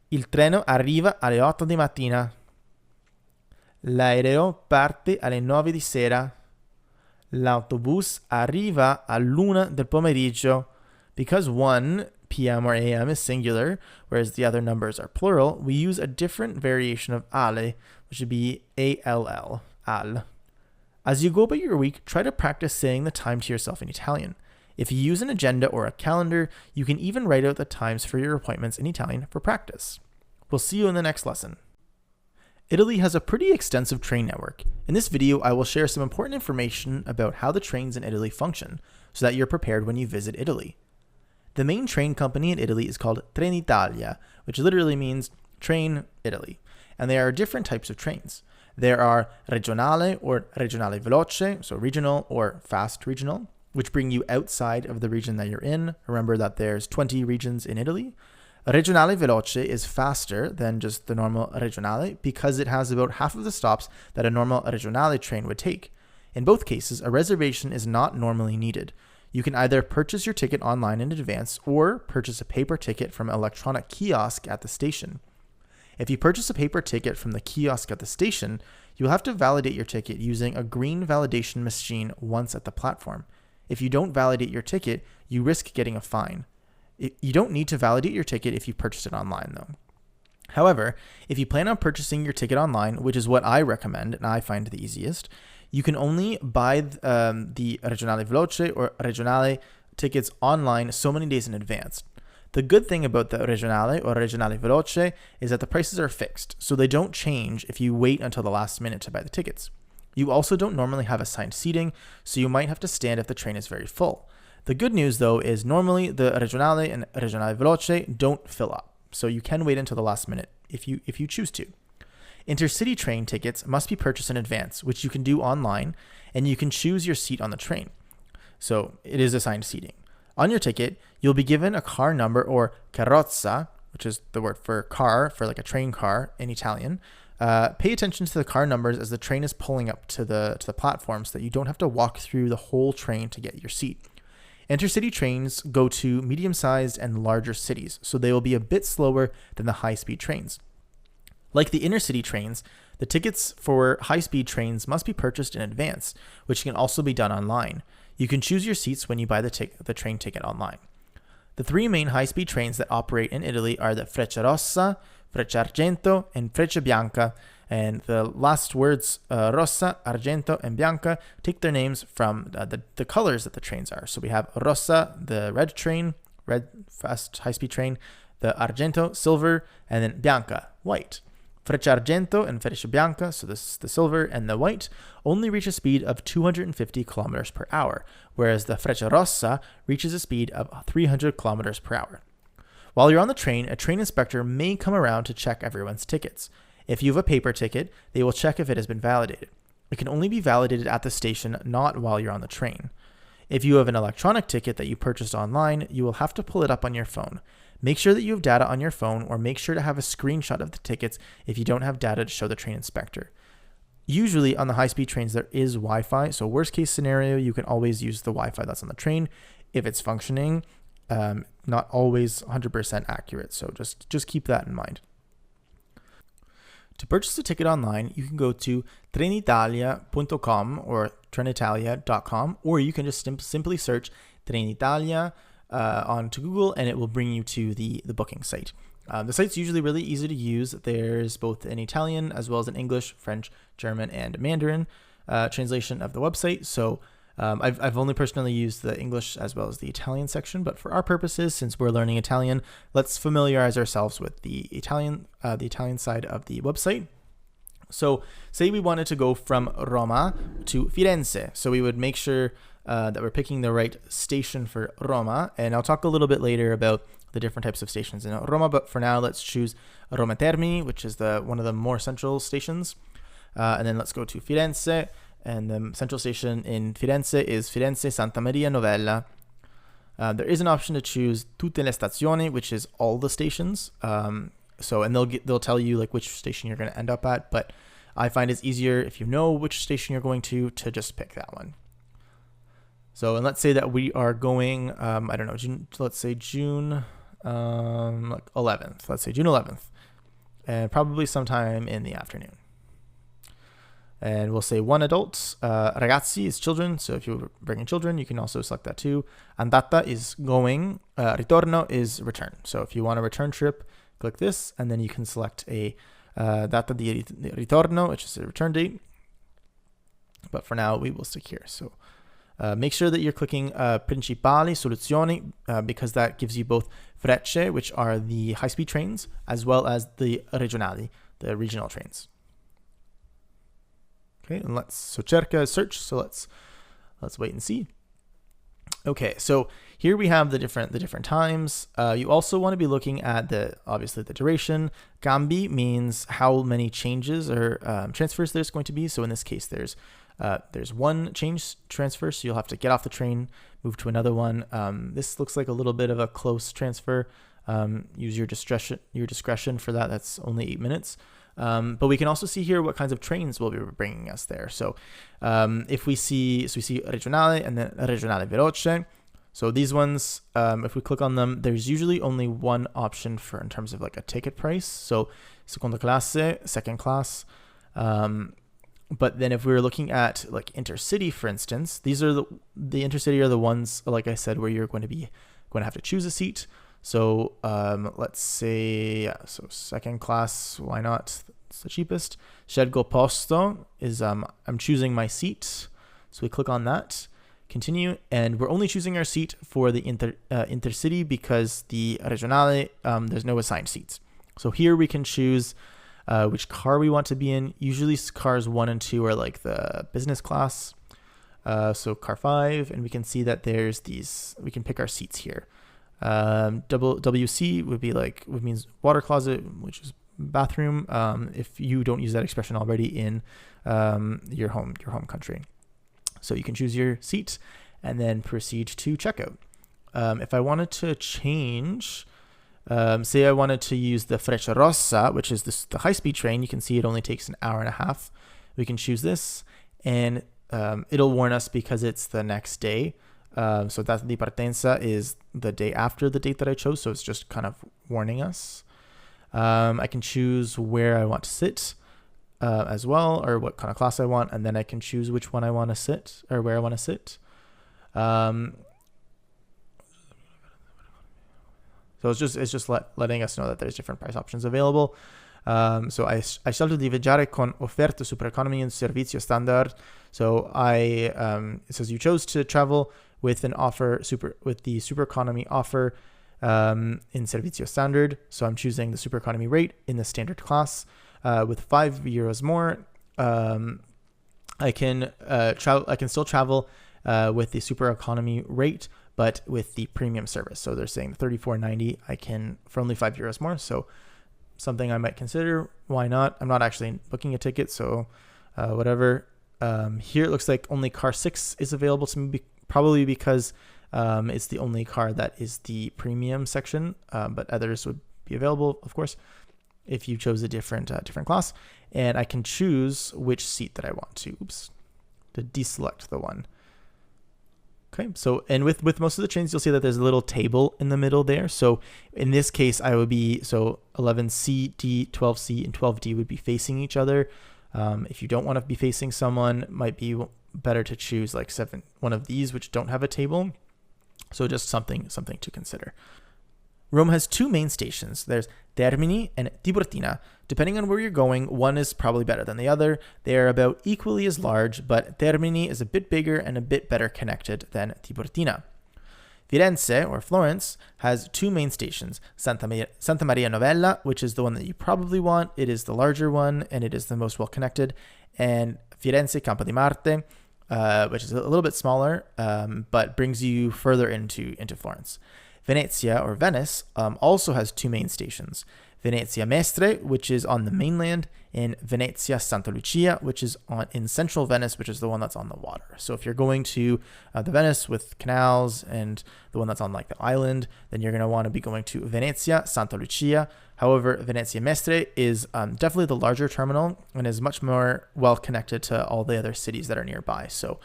il treno arriva alle 8 di mattina. L'aereo parte alle 9 di sera. L'autobus arriva all'1 del pomeriggio. Because 1 p.m. or a.m. is singular, whereas the other numbers are plural, we use a different variation of alle, which would be all, al. As you go about your week, try to practice saying the time to yourself in Italian. If you use an agenda or a calendar, you can even write out the times for your appointments in Italian for practice. We'll see you in the next lesson. Italy has a pretty extensive train network. In this video, I will share some important information about how the trains in Italy function, so that you're prepared when you visit Italy. The main train company in Italy is called Trenitalia, which literally means Train Italy, and there are different types of trains. There are regionale or regionale veloce, so regional or fast regional, which bring you outside of the region that you're in. Remember that there's 20 regions in Italy. Regionale veloce is faster than just the normal regionale because it has about half of the stops that a normal regionale train would take. In both cases, a reservation is not normally needed. You can either purchase your ticket online in advance or purchase a paper ticket from an electronic kiosk at the station. If you purchase a paper ticket from the kiosk at the station, you'll have to validate your ticket using a green validation machine once at the platform. If you don't validate your ticket, you risk getting a fine. You don't need to validate your ticket if you purchase it online, though. However, if you plan on purchasing your ticket online, which is what I recommend and I find the easiest, you can only buy the Regionale Veloce or Regionale tickets online so many days in advance. The good thing about the Regionale or Regionale Veloce is that the prices are fixed, so they don't change if you wait until the last minute to buy the tickets. You also don't normally have assigned seating, so you might have to stand if the train is very full. The good news, though, is normally the Regionale and Regionale Veloce don't fill up, so you can wait until the last minute if you choose to. Intercity train tickets must be purchased in advance, which you can do online, and you can choose your seat on the train. So it is assigned seating. On your ticket, you'll be given a car number or carrozza, which is the word for car, for like a train car in Italian. Pay attention to the car numbers as the train is pulling up to the platform so that you don't have to walk through the whole train to get your seat. Intercity trains go to medium-sized and larger cities, so they will be a bit slower than the high-speed trains. Like the intercity trains, the tickets for high-speed trains must be purchased in advance, which can also be done online. You can choose your seats when you buy the train ticket online. The three main high-speed trains that operate in Italy are the Frecciarossa, Frecciargento, and Frecciabianca, and the last words, Rossa, Argento, and Bianca, take their names from the colors that the trains are. So we have Rossa, the red train, red fast high-speed train, the Argento, silver, and then Bianca, white. Frecciargento and Frecciabianca, so this is the silver and the white, only reach a speed of 250 kilometers per hour, whereas the Frecciarossa reaches a speed of 300 kilometers per hour. While you're on the train, a train inspector may come around to check everyone's tickets. If you have a paper ticket, they will check if it has been validated. It can only be validated at the station, not while you're on the train. If you have an electronic ticket that you purchased online, you will have to pull it up on your phone. Make sure that you have data on your phone, or make sure to have a screenshot of the tickets if you don't have data to show the train inspector. Usually on the high-speed trains there is Wi-Fi, so worst case scenario, you can always use the Wi-Fi that's on the train if it's functioning. Not always 100% accurate, so just keep that in mind. To purchase a ticket online, you can go to trenitalia.com or trenitalia.com, or you can just simply search Trenitalia onto Google, and it will bring you to the booking site. The site's usually really easy to use. There's both an Italian as well as an English, French, German, and Mandarin translation of the website. So I've only personally used the English as well as the Italian section, but for our purposes, since we're learning Italian, let's familiarize ourselves with the Italian side of the website. So say we wanted to go from Roma to Firenze. So we would make sure that we're picking the right station for Roma, and I'll talk a little bit later about the different types of stations in Roma, but for now let's choose Roma Termini, which is one of the more central stations, and then let's go to Firenze, and the central station in Firenze is Firenze Santa Maria Novella. There is an option to choose Tutte le Stazioni, which is all the stations, and they'll tell you like which station you're going to end up at, but I find it's easier if you know which station you're going to just pick that one. So, and let's say that we are going, let's say June 11th. Let's say June 11th, and probably sometime in the afternoon. And we'll say one adult. Ragazzi is children, so if you're bringing children, you can also select that too. Andata is going. Ritorno is return. So if you want a return trip, click this, and then you can select a data di ritorno, which is a return date. But for now, we will stick here. So make sure that you're clicking Principali Soluzioni because that gives you both Frecce, which are the high-speed trains, as well as the Regionali, the regional trains. Okay, and cerca search. So let's wait and see. Okay, so here we have the different times. You also want to be looking at obviously the duration. Cambi means how many changes or transfers there's going to be. So in this case, there's one change transfer, so you'll have to get off the train, move to another one. This looks like a little bit of a close transfer. Use your discretion for that. That's only 8 minutes. But we can also see here what kinds of trains will be bringing us there. So if we see Regionale and then Regionale Veloce. So these ones, if we click on them, there's usually only one option in terms of like a ticket price. So seconda classe, second class. But then if we were looking at like intercity, for instance, these are the intercity are the ones, like I said, where you're going to have to choose a seat. So let's say, so second class, why not? It's the cheapest. Scelgo posto is I'm choosing my seat. So we click on that, continue, and we're only choosing our seat for the intercity because the regionale, there's no assigned seats. So here we can choose which car we want to be in. Usually cars 1 and 2 are like the business class. So car 5, and we can see that there's we can pick our seats here. WC would means water closet, which is bathroom, if you don't use that expression already in your home country. So you can choose your seat and then proceed to checkout. If I wanted to change, say I wanted to use the Freccia Rossa, which is the high-speed train, you can see it only takes an hour and a half. We can choose this, and it'll warn us because it's the next day. So data di partenza is the day after the date that I chose, so it's just kind of warning us. I can choose where I want to sit as well, or what kind of class I want, and then I can choose which one I want to sit, or where I want to sit. So it's just letting us know that there's different price options available. So I scelto di viaggiare con offerte super economy and servizio standard. So it says you chose to travel with an offer with the super economy offer in servizio standard. So I'm choosing the super economy rate in the standard class with €5 more. I can still travel with the super economy rate, but with the premium service. So they're saying $34.90 I can for only €5 more. So something I might consider. Why not? I'm not actually booking a ticket, so whatever. Here it looks like only car 6 is available to me, probably because it's the only car that is the premium section, but others would be available, of course, if you chose a different class. And I can choose which seat that I want to deselect the one. Okay, so, and with most of the trains, you'll see that there's a little table in the middle there. So in this case, I would be, 11C, D, 12C, and 12D would be facing each other. If you don't want to be facing someone, it might be better to choose like one of these, which don't have a table. So just something to consider. Rome has 2 main stations. There's Termini and Tiburtina. Depending on where you're going, one is probably better than the other. They are about equally as large, but Termini is a bit bigger and a bit better connected than Tiburtina. Firenze, or Florence, has 2 main stations. Santa Maria Novella, which is the one that you probably want. It is the larger one, and it is the most well-connected. And Firenze Campo di Marte, which is a little bit smaller, but brings you further into Florence. Venezia, or Venice, also has 2 main stations. Venezia Mestre, which is on the mainland, and Venezia Santa Lucia, which is in central Venice, which is the one that's on the water. So if you're going to the Venice with canals and the one that's on like the island, then you're going to want to be going to Venezia Santa Lucia. However, Venezia Mestre is definitely the larger terminal and is much more well connected to all the other cities that are nearby. So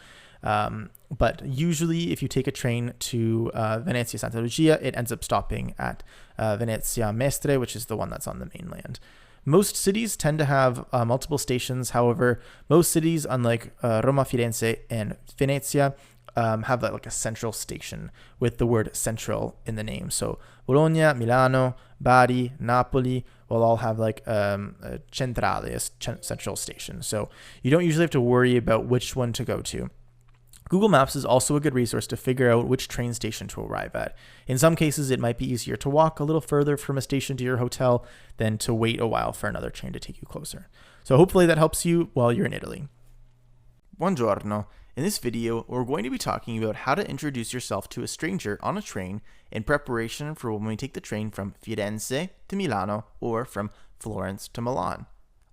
but usually if you take a train to Venezia Santa Lucia, it ends up stopping at Venezia Mestre, which is the one that's on the mainland. Most cities tend to have multiple stations. However, most cities, unlike Roma, Firenze, and Venezia, have like a central station with the word central in the name. So Bologna, Milano, Bari, Napoli, will all have like a centrale, a central station. So you don't usually have to worry about which one to go to. Google Maps is also a good resource to figure out which train station to arrive at. In some cases, it might be easier to walk a little further from a station to your hotel than to wait a while for another train to take you closer. So hopefully that helps you while you're in Italy. Buongiorno. In this video, we're going to be talking about how to introduce yourself to a stranger on a train in preparation for when we take the train from Firenze to Milano or from Florence to Milan.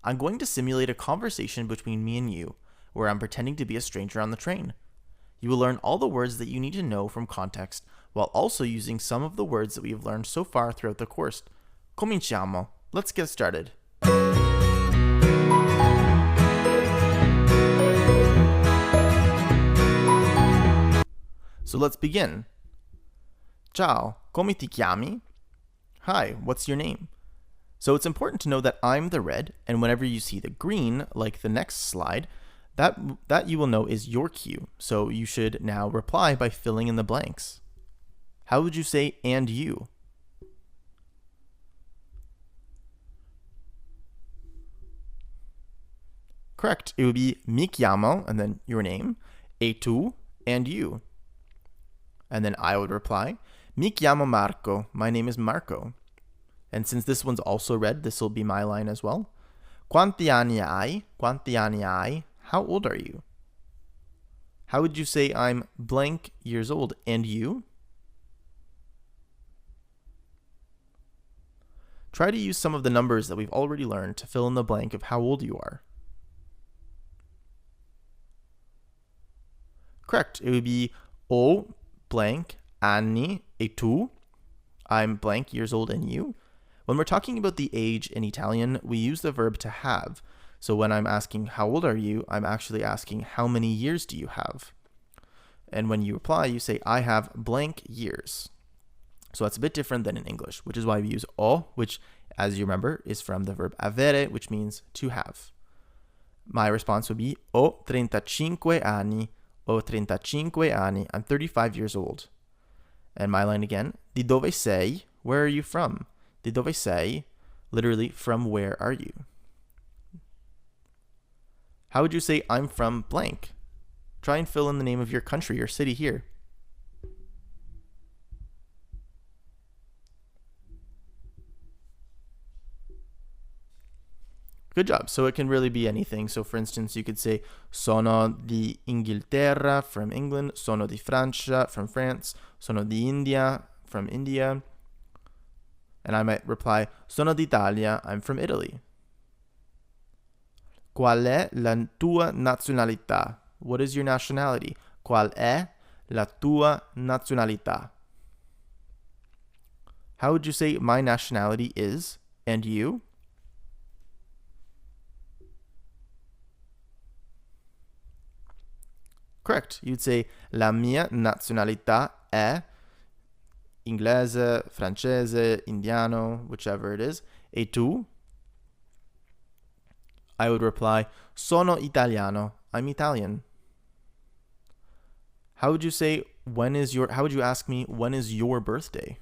I'm going to simulate a conversation between me and you, where I'm pretending to be a stranger on the train. You will learn all the words that you need to know from context, while also using some of the words that we have learned so far throughout the course. Cominciamo. Let's get started. So let's begin. Ciao, come ti chiami? Hi, what's your name? So it's important to know that I'm the red, and whenever you see the green, like the next slide, that you will know is your cue. So you should now reply by filling in the blanks. How would you say "and you"? Correct. It would be mi chiamo, and then your name, e tu, and you. And then I would reply, mi chiamo Marco. My name is Marco. And since this one's also red, this will be my line as well. Quanti anni hai? Quanti anni hai? How old are you? How would you say I'm blank years old, and you? Try to use some of the numbers that we've already learned to fill in the blank of how old you are. Correct. It would be o blank anni e tu. I'm blank years old, and you. When we're talking about the age in Italian, we use the verb to have. So when I'm asking how old are you, I'm actually asking how many years do you have? And when you reply, you say I have blank years. So that's a bit different than in English, which is why we use o, which, as you remember, is from the verb avere, which means to have. My response would be ho 35 anni, ho 35 anni. I'm 35 years old. And my line again, di dove sei? Where are you from? Di dove sei? Literally, from where are you? How would you say I'm from blank? Try and fill in the name of your country or city here. Good job. So it can really be anything. So for instance, you could say sono di Inghilterra, from England, sono di Francia, from France, sono di India, from India. And I might reply, sono d'Italia, I'm from Italy. Qual è la tua nazionalità? What is your nationality? Qual è la tua nazionalità? How would you say my nationality is, and you? Correct. You'd say la mia nazionalità è inglese, francese, indiano, whichever it is. E tu? I would reply, sono italiano. I'm Italian. How would you say how would you ask me when is your birthday?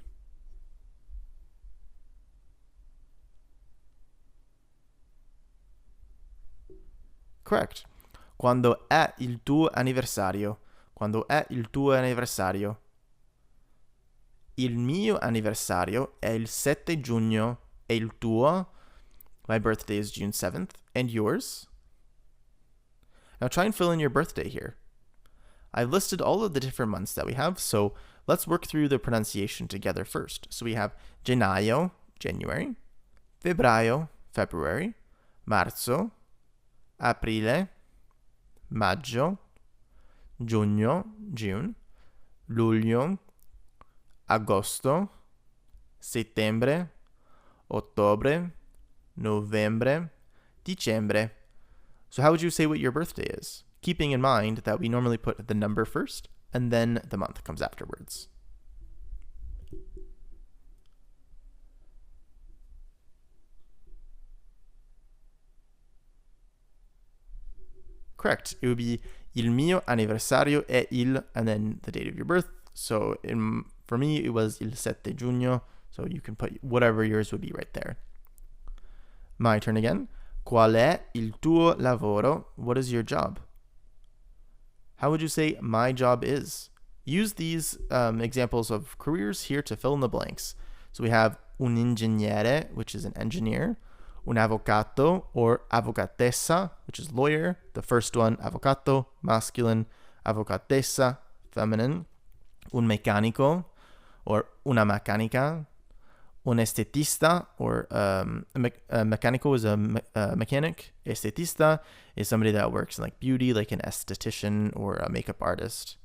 Correct. Quando è il tuo anniversario? Quando è il tuo anniversario? Il mio anniversario è il 7 giugno. E il tuo? My birthday is June 7th. And yours? Now try and fill in your birthday here. I've listed all of the different months that we have, so let's work through the pronunciation together first. So we have gennaio, January, febbraio, February, marzo, aprile, maggio, giugno, June, luglio, agosto, settembre, ottobre, novembre, dicembre. So how would you say what your birthday is? Keeping in mind that we normally put the number first and then the month comes afterwards. Correct. It would be il mio anniversario è il, and then the date of your birth. So for me, it was il 7 giugno. So you can put whatever yours would be right there. My turn again. Qual è il tuo lavoro? What is your job? How would you say my job is? Use these examples of careers here to fill in the blanks. So we have un ingegnere, which is an engineer, un avvocato or avvocatessa, which is lawyer. The first one, avvocato, masculine, avvocatessa, feminine. Un meccanico or una meccanica. Un estetista or a mecanico is a mechanic. Estetista is somebody that works in like beauty, like an esthetician or a makeup artist.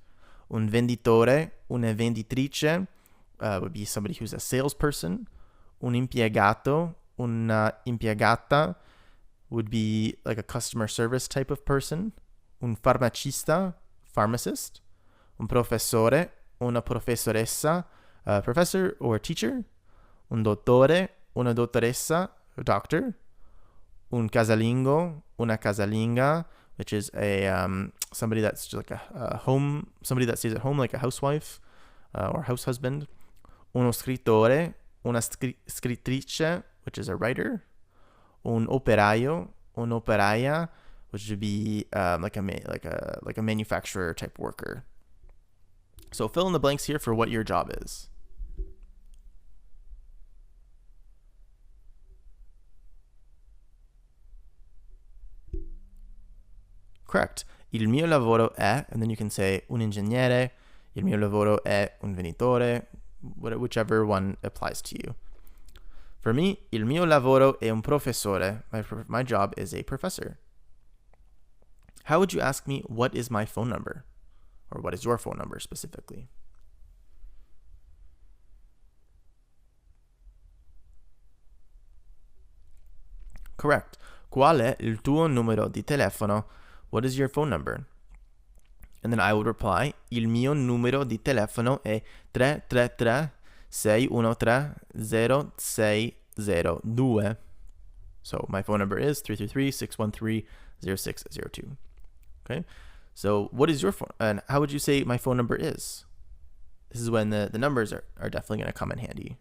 Un venditore, una venditrice would be somebody who's a salesperson. Un impiegato, una impiegata would be like a customer service type of person. Un farmacista, pharmacist. Un professore, una professoressa, professor or teacher. Un dottore, una dottoressa, doctor. Un casalingo, una casalinga, which is a somebody that's just like a home, somebody that stays at home like a housewife or house husband. Uno scrittore, una scrittrice, which is a writer. Un operaio, un'operaia, which would be like a manufacturer type worker. So fill in the blanks here for what your job is. Correct. Il mio lavoro è, and then you can say un ingegnere. Il mio lavoro è un venditore, whichever one applies to you. For me, il mio lavoro è un professore. My job is a professor. How would you ask me, what is my phone number? Or what is your phone number specifically? Correct. Qual è il tuo numero di telefono? What is your phone number? And then I would reply, il mio numero di telefono è 333-613-0602. So my phone number is 333-613-0602. Okay? So what is your phone? And how would you say my phone number is? This is when the numbers are definitely going to come in handy.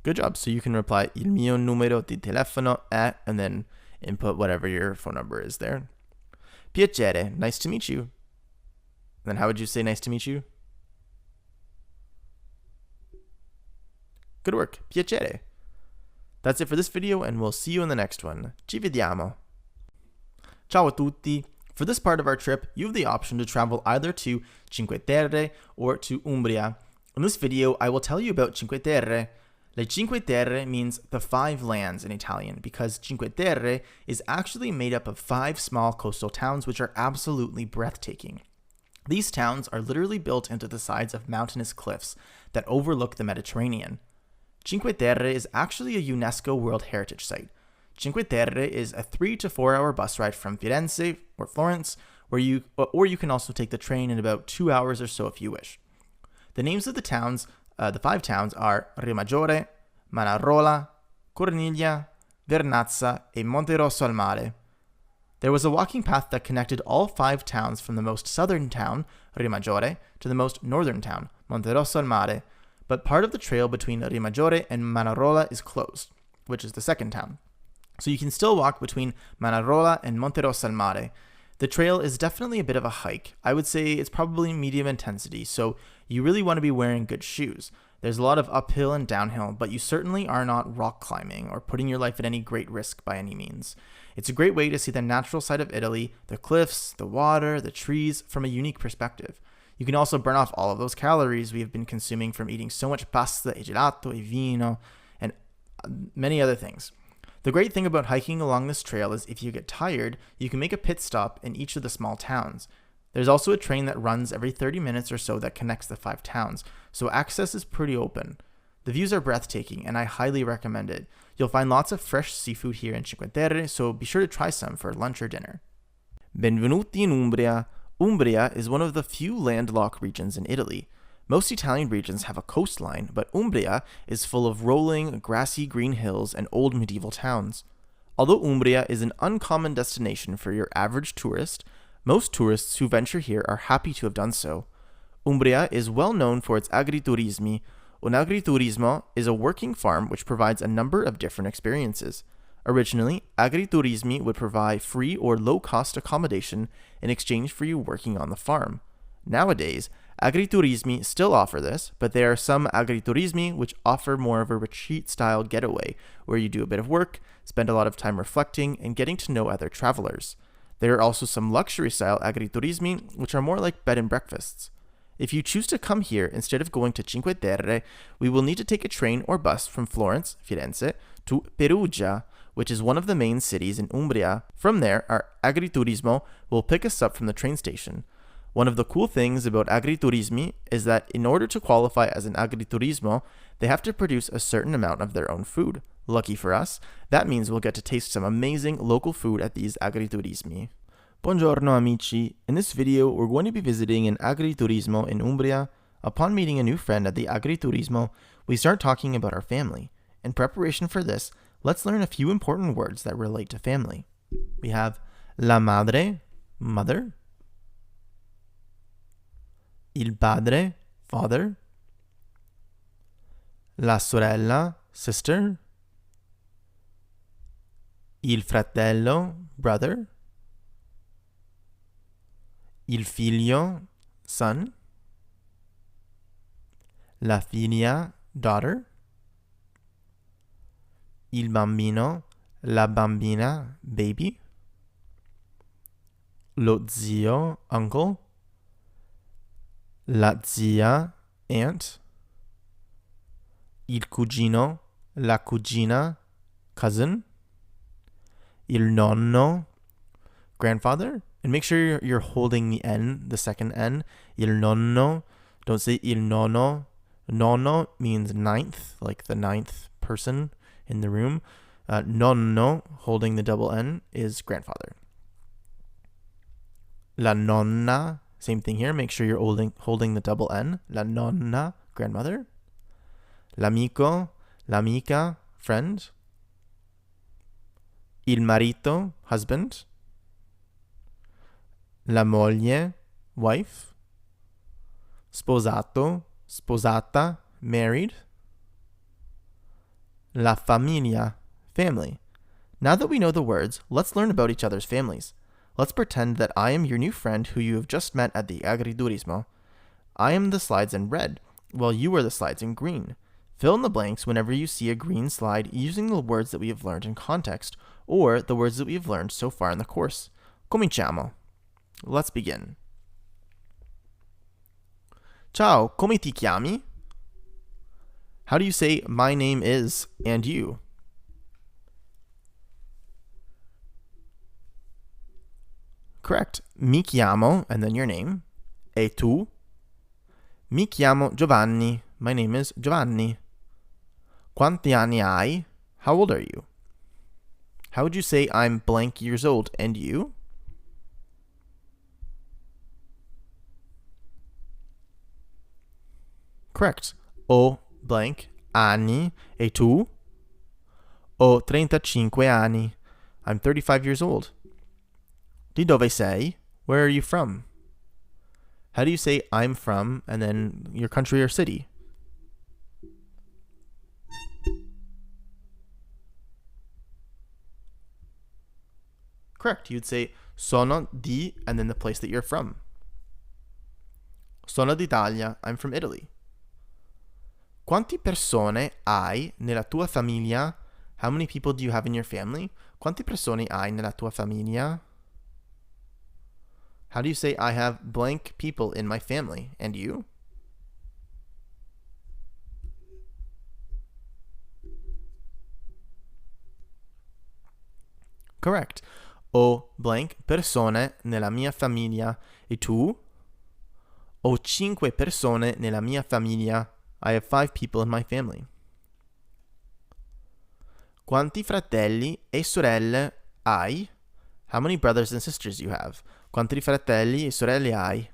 Good job. So you can reply il mio numero di telefono è, and then input whatever your phone number is there. Piacere, nice to meet you. And then how would you say nice to meet you? Good work. Piacere. That's it for this video, and we'll see you in the next one. Ci vediamo. Ciao a tutti. For this part of our trip, you have the option to travel either to Cinque Terre or to Umbria. In this video, I will tell you about Cinque Terre. Le Cinque Terre means the 5 lands in Italian because Cinque Terre is actually made up of 5 small coastal towns which are absolutely breathtaking. These towns are literally built into the sides of mountainous cliffs that overlook the Mediterranean. Cinque Terre is actually a UNESCO World Heritage Site. Cinque Terre is a 3 to 4 hour bus ride from Firenze or Florence, or you can also take the train in about 2 hours or so if you wish. The names of the towns, the 5 towns, are Rimaggiore, Manarola, Corniglia, Vernazza, and Monterosso al Mare. There was a walking path that connected all 5 towns from the most southern town, Rimaggiore, to the most northern town, Monterosso al Mare, but part of the trail between Rimaggiore and Manarola is closed, which is the second town. So you can still walk between Manarola and Monterosso al Mare. The trail is definitely a bit of a hike. I would say it's probably medium intensity, so you really want to be wearing good shoes. There's a lot of uphill and downhill, but you certainly are not rock climbing or putting your life at any great risk by any means. It's a great way to see the natural side of Italy, the cliffs, the water, the trees, from a unique perspective. You can also burn off all of those calories we have been consuming from eating so much pasta e gelato e vino and many other things. The great thing about hiking along this trail is if you get tired, you can make a pit stop in each of the small towns. There's also a train that runs every 30 minutes or so that connects the 5 towns, so access is pretty open. The views are breathtaking, and I highly recommend it. You'll find lots of fresh seafood here in Cinque Terre, so be sure to try some for lunch or dinner. Benvenuti in Umbria. Umbria is one of the few landlocked regions in Italy. Most Italian regions have a coastline, but Umbria is full of rolling, grassy green hills and old medieval towns. Although Umbria is an uncommon destination for your average tourist, most tourists who venture here are happy to have done so. Umbria is well known for its agriturismi. Un agriturismo is a working farm which provides a number of different experiences. Originally, agriturismi would provide free or low-cost accommodation in exchange for you working on the farm. Nowadays, agriturismi still offer this, but there are some agriturismi which offer more of a retreat-style getaway, where you do a bit of work, spend a lot of time reflecting, and getting to know other travelers. There are also some luxury-style agriturismi, which are more like bed and breakfasts. If you choose to come here instead of going to Cinque Terre, we will need to take a train or bus from Florence, Firenze, to Perugia, which is one of the main cities in Umbria. From there, our agriturismo will pick us up from the train station. One of the cool things about agriturismi is that in order to qualify as an agriturismo, they have to produce a certain amount of their own food. Lucky for us, that means we'll get to taste some amazing local food at these agriturismi. Buongiorno amici! In this video, we're going to be visiting an agriturismo in Umbria. Upon meeting a new friend at the agriturismo, we start talking about our family. In preparation for this, let's learn a few important words that relate to family. We have la madre, mother, il padre, father, la sorella, sister, il fratello, brother, il figlio, son, la figlia, daughter, il bambino, la bambina, baby, lo zio, uncle, la zia, aunt, il cugino, la cugina, cousin, il nonno, grandfather. And make sure you're holding the N, the second N. Il nonno. Don't say il nonno. Nonno means ninth, like the ninth person in the room. Nonno, holding the double N, is grandfather. La nonna. Same thing here. Make sure you're holding the double N. La nonna, grandmother. L'amico, l'amica, friend. Il marito, husband. La moglie, wife. Sposato, sposata, married. La famiglia, family. Now that we know the words, let's learn about each other's families. Let's pretend that I am your new friend who you have just met at the agriturismo. I am the slides in red, while you are the slides in green. Fill in the blanks whenever you see a green slide using the words that we have learned in context, or the words that we have learned so far in the course. Cominciamo. Let's begin. Ciao, come ti chiami? How do you say my name is and you? Correct. Mi chiamo, and then your name. E tu? Mi chiamo Giovanni. My name is Giovanni. Quanti anni hai? How old are you? How would you say I'm blank years old and you? Correct. Ho blank anni. E tu? Ho 35 anni. I'm 35 years old. Di dove sei? Where are you from? How do you say I'm from and then your country or city? Correct. You'd say sono di and then the place that you're from. Sono d'Italia. I'm from Italy. Quanti persone hai nella tua famiglia? How many people do you have in your family? Quanti persone hai nella tua famiglia? How do you say I have blank people in my family? And you? Correct. Ho blank persone nella mia famiglia. E tu? Ho 5 persone nella mia famiglia. I have 5 people in my family. Quanti fratelli e sorelle hai? How many brothers and sisters do you have? Quanti fratelli e sorelle hai?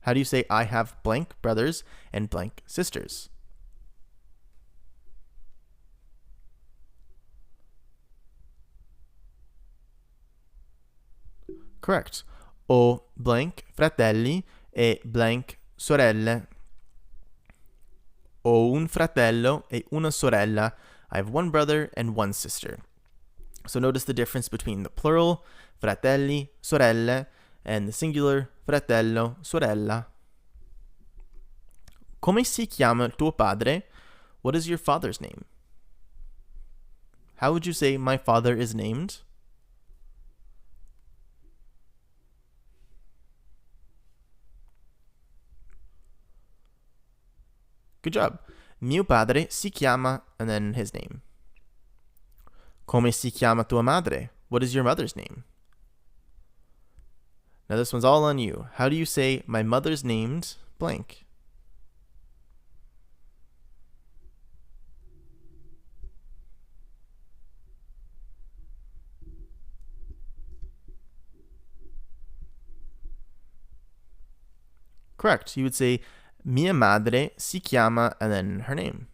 How do you say I have blank brothers and blank sisters? Correct. Ho blank fratelli e blank sorelle. Ho un fratello e una sorella. I have one brother and one sister. So notice the difference between the plural, fratelli, sorelle, and the singular, fratello, sorella. Come si chiama tuo padre? What is your father's name? How would you say my father is named? Good job. Mio padre si chiama, and then his name. Come si chiama tua madre? What is your mother's name? Now this one's all on you. How do you say my mother's named blank? Correct. You would say mia madre si chiama and then her name.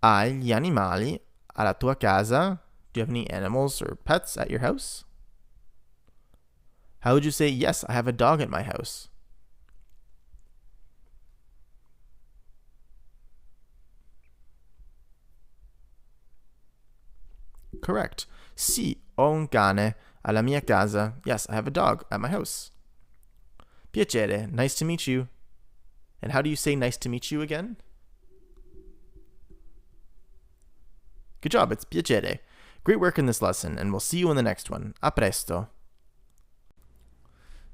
Hai gli animali alla tua casa? Do you have any animals or pets at your house? How would you say, yes, I have a dog at my house? Correct. Sì, ho un cane alla mia casa. Yes, I have a dog at my house. Piacere, nice to meet you. And how do you say nice to meet you again? Good job, it's piacere. Great work in this lesson, and we'll see you in the next one. A presto.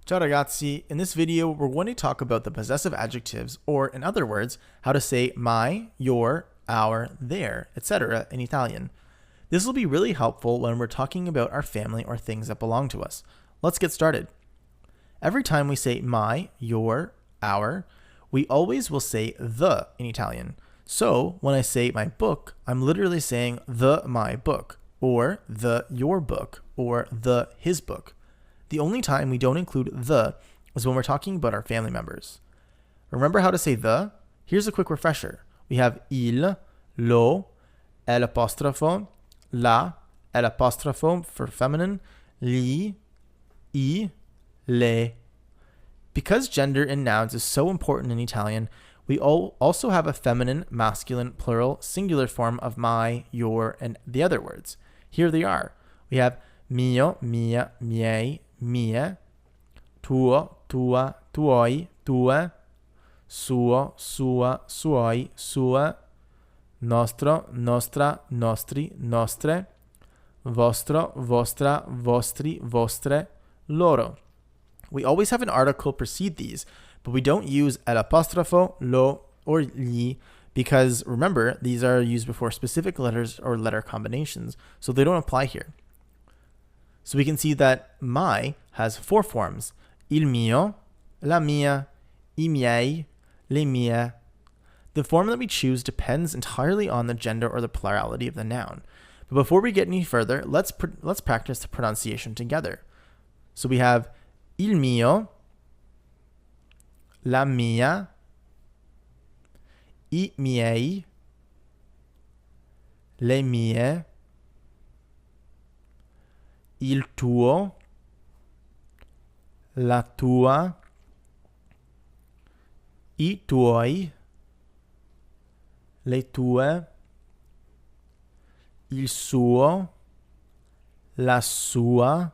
Ciao ragazzi, in this video we're going to talk about the possessive adjectives, or in other words, how to say my, your, our, their, etc. in Italian. This will be really helpful when we're talking about our family or things that belong to us. Let's get started. Every time we say my, your, our, we always will say the in Italian. So when I say my book, I'm literally saying the my book, or the your book, or the his book. The only time we don't include the is when we're talking about our family members. Remember how to say the? Here's a quick refresher. We have il, lo, l'apostrofo, la, l'apostrofo for feminine, li, I, le. Because gender in nouns is so important in Italian, we also have a feminine, masculine, plural, singular form of my, your, and the other words. Here they are. We have mio, mia, miei, mie, tuo, tua, tuoi, tue, suo, sua, suoi, sue, nostro, nostra, nostri, nostre, vostro, vostra, vostri, vostre, loro. We always have an article precede these, but we don't use l'apostrofo, lo, or gli, because remember, these are used before specific letters or letter combinations, so they don't apply here. So we can see that my has four forms: il mio, la mia, I miei, le mie. The form that we choose depends entirely on the gender or the plurality of the noun. But before we get any further, let's practice the pronunciation together. So we have il mio, la mia, I miei, le mie, il tuo, la tua, I tuoi, le tue, il suo, la sua,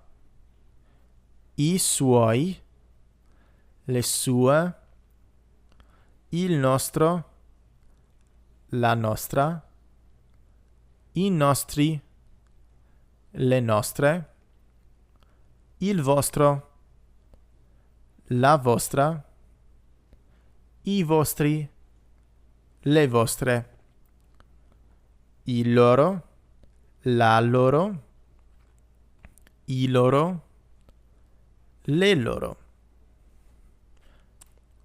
I suoi, le sue, il nostro, la nostra, I nostri, le nostre, il vostro, la vostra, I vostri, le vostre, il loro, la loro, I loro, le loro.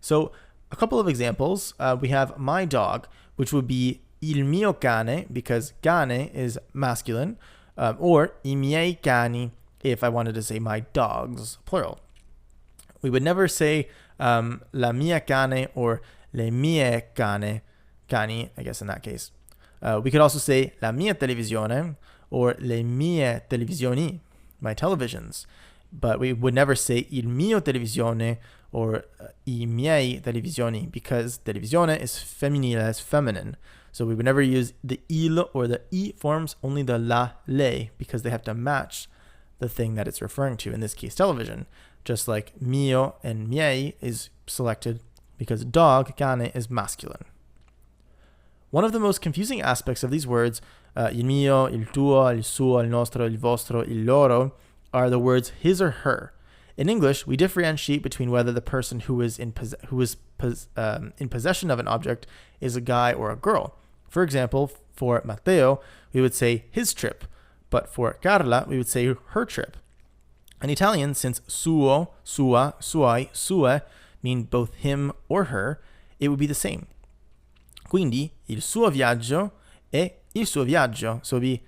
So a couple of examples. We have my dog, which would be il mio cane, because cane is masculine, or I miei cani, if I wanted to say my dogs, plural. We would never say la mia cane or le mie cani, I guess in that case. We could also say la mia televisione or le mie televisioni, my televisions. but we would never say il mio televisione or I miei televisioni because televisione is femminile, is feminine. So we would never use the il or the I forms, only the la, le, because they have to match the thing that it's referring to, in this case television. Just like mio and miei is selected because dog, cane, is masculine. One of the most confusing aspects of these words, il mio, il tuo, il suo, il nostro, il vostro, il loro, are the words his or her. In English, we differentiate between whether the person who is in possession of an object is a guy or a girl. For example, for Matteo, we would say his trip, but for Carla, we would say her trip. In Italian, since suo, sua, suoi, sue mean both him or her, it would be the same. Quindi, il suo viaggio e il suo viaggio. So it would be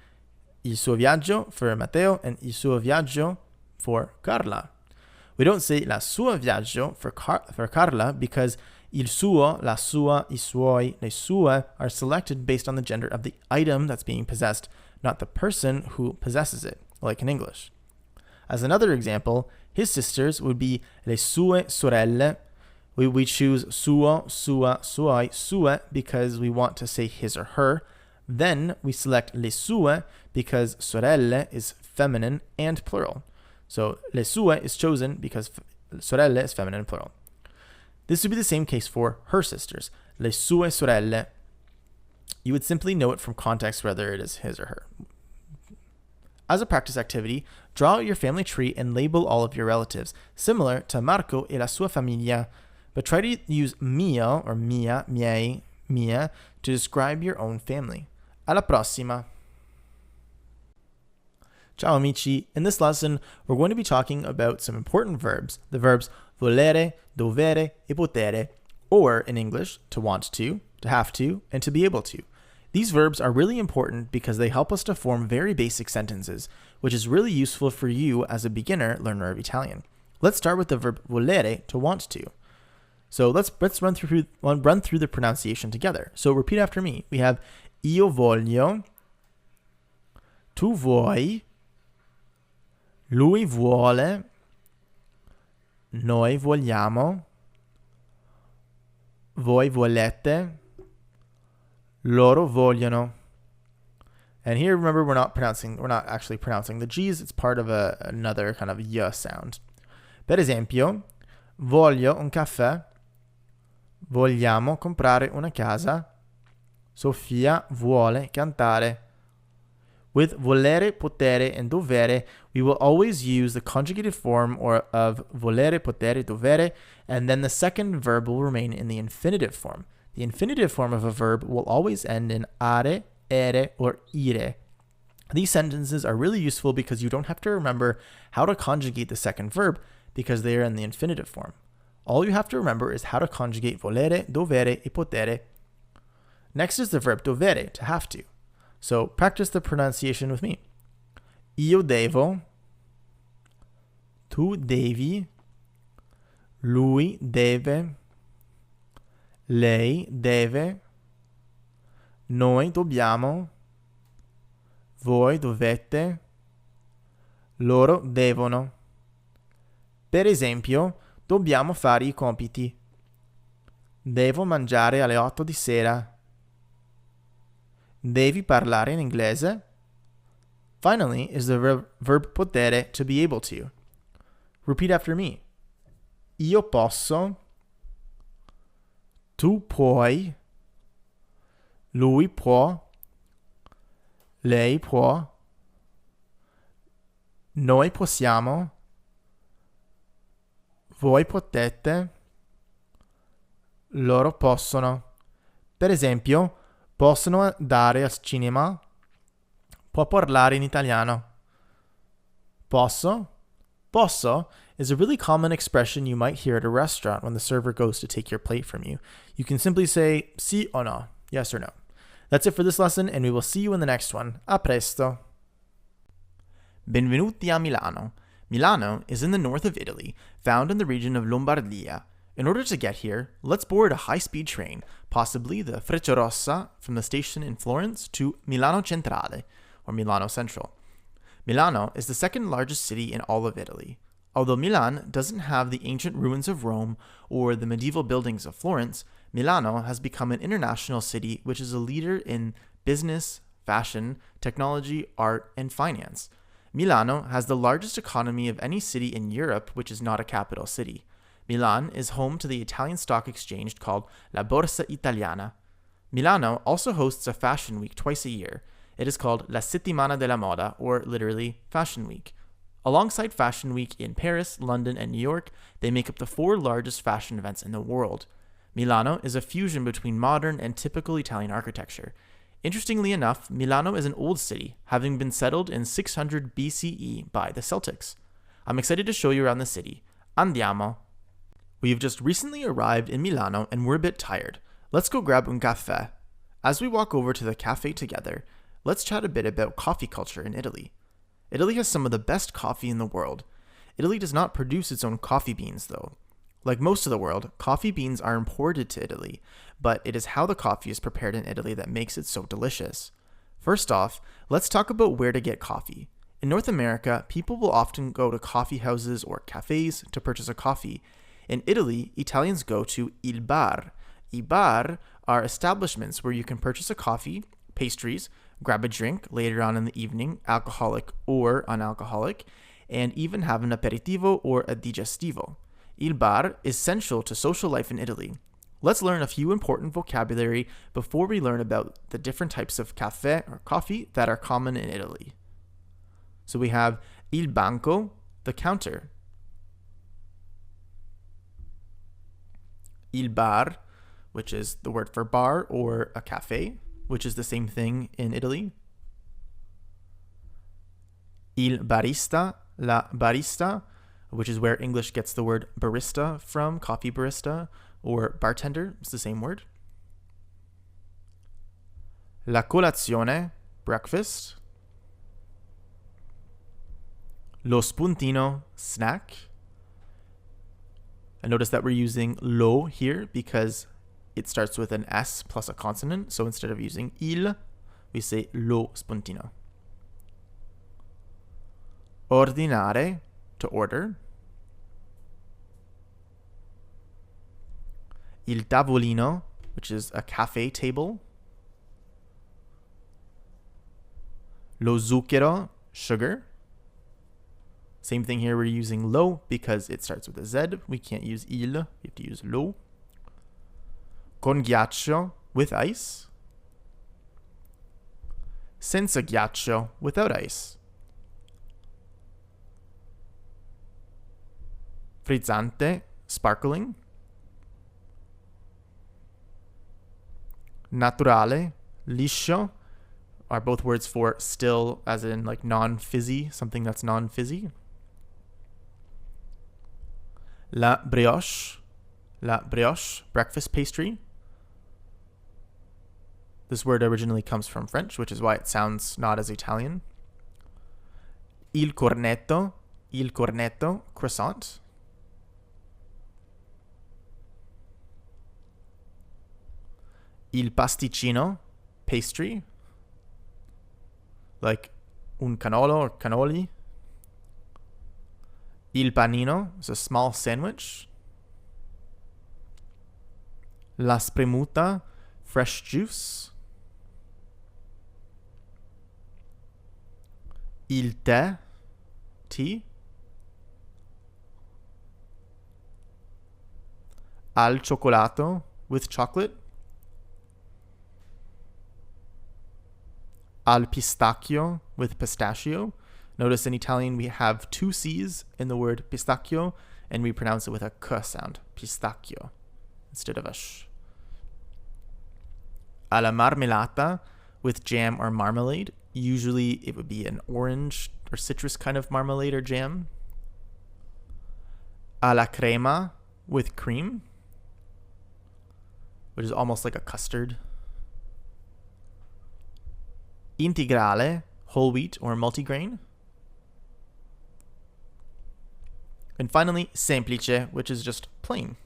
il suo viaggio for Matteo and il suo viaggio for Carla. We don't say la sua viaggio for Carla because il suo, la sua, I suoi, le sue are selected based on the gender of the item that's being possessed, not the person who possesses it, like in English. As another example, his sisters would be le sue sorelle. We choose suo, sua, suoi, sue because we want to say his or her. Then we select le sue because sorelle is feminine and plural. So le sue is chosen because sorelle is feminine and plural. This would be the same case for her sisters, le sue sorelle. You would simply know it from context whether it is his or her. As a practice activity, draw out your family tree and label all of your relatives, similar to Marco e la sua famiglia, but try to use mio or mia, miei, mia to describe your own family. Alla prossima! Ciao amici! In this lesson, we're going to be talking about some important verbs, the verbs volere, dovere, e potere, or in English, to want to have to, and to be able to. These verbs are really important because they help us to form very basic sentences, which is really useful for you as a beginner learner of Italian. Let's start with the verb volere, to want to. So let's run through the pronunciation together. So repeat after me. We have io voglio, tu vuoi, lui vuole, noi vogliamo, voi volete, loro vogliono. And here, remember, we're not actually pronouncing the G's. It's part of another kind of y sound. Per esempio, voglio un caffè, vogliamo comprare una casa, Sofia vuole cantare. With volere, potere, and dovere, we will always use the conjugated form of volere, potere, dovere, and then the second verb will remain in the infinitive form. The infinitive form of a verb will always end in are, ere, or ire. These sentences are really useful because you don't have to remember how to conjugate the second verb because they are in the infinitive form. All you have to remember is how to conjugate volere, dovere, e potere. Next is the verb dovere, to have to. So practice the pronunciation with me. Io devo, tu devi, lui deve, lei deve, noi dobbiamo, voi dovete, loro devono. Per esempio, dobbiamo fare i compiti. Devo mangiare alle 8 di sera. Devi parlare in inglese. Finally is the verb potere, to be able to. Repeat after me. Io posso, tu puoi, lui può, lei può, noi possiamo, voi potete, loro possono. Per esempio, possono andare al cinema, può parlare in italiano. Posso? Posso is a really common expression you might hear at a restaurant when the server goes to take your plate from you. You can simply say sì o no, yes or no. That's it for this lesson, and we will see you in the next one. A presto! Benvenuti a Milano. Milano is in the north of Italy, found in the region of Lombardia. In order to get here, let's board a high-speed train, possibly the Frecciarossa, from the station in Florence to Milano Centrale, or Milano Central. Milano is the second largest city in all of Italy. Although Milan doesn't have the ancient ruins of Rome or the medieval buildings of Florence, Milano has become an international city which is a leader in business, fashion, technology, art, and finance. Milano has the largest economy of any city in Europe which is not a capital city. Milan is home to the Italian stock exchange called La Borsa Italiana. Milano also hosts a fashion week twice a year. It is called La Settimana della Moda, or literally Fashion Week. Alongside Fashion Week in Paris, London, and New York, they make up the 4 largest fashion events in the world. Milano is a fusion between modern and typical Italian architecture. Interestingly enough, Milano is an old city, having been settled in 600 BCE by the Celtics. I'm excited to show you around the city. Andiamo! We've just recently arrived in Milano and we're a bit tired. Let's go grab un caffè. As we walk over to the cafe together, let's chat a bit about coffee culture in Italy. Italy has some of the best coffee in the world. Italy does not produce its own coffee beans, though. Like most of the world, coffee beans are imported to Italy, but it is how the coffee is prepared in Italy that makes it so delicious. First off, let's talk about where to get coffee. In North America, people will often go to coffee houses or cafes to purchase a coffee. In Italy, Italians go to il bar. I bar are establishments where you can purchase a coffee, pastries, grab a drink later on in the evening, alcoholic or unalcoholic, and even have an aperitivo or a digestivo. Il bar is essential to social life in Italy. Let's learn a few important vocabulary before we learn about the different types of caffè or coffee that are common in Italy. So we have il banco, the counter. Il bar, which is the word for bar or a cafe, which is the same thing in Italy. Il barista, la barista, which is where English gets the word barista from, coffee barista, or bartender, it's the same word. La colazione, breakfast. Lo spuntino, snack. And notice that we're using lo here because it starts with an S plus a consonant. So instead of using il, we say lo spuntino. Ordinare, to order. Il tavolino, which is a cafe table. Lo zucchero, sugar. Same thing here, we're using lo because it starts with a Z. We can't use il, we have to use lo. Con ghiaccio, with ice. Senza ghiaccio, without ice. Frizzante, sparkling. Naturale, liscio, are both words for still, as in like non-fizzy, something that's non-fizzy. La brioche, breakfast pastry. This word originally comes from French, which is why it sounds not as Italian. Il cornetto, croissant. Il pasticcino, pastry, like un canolo or cannoli. Il panino is a small sandwich. La spremuta, fresh juice. Il tè, tea. Al cioccolato, with chocolate. Al pistacchio, with pistachio. Notice in Italian we have 2 C's in the word pistacchio, and we pronounce it with a K sound, pistacchio, instead of a sh. Alla marmellata, with jam or marmalade. Usually it would be an orange or citrus kind of marmalade or jam. Alla crema, with cream, which is almost like a custard. Integrale, whole wheat or multigrain. And finally, semplice, which is just plain.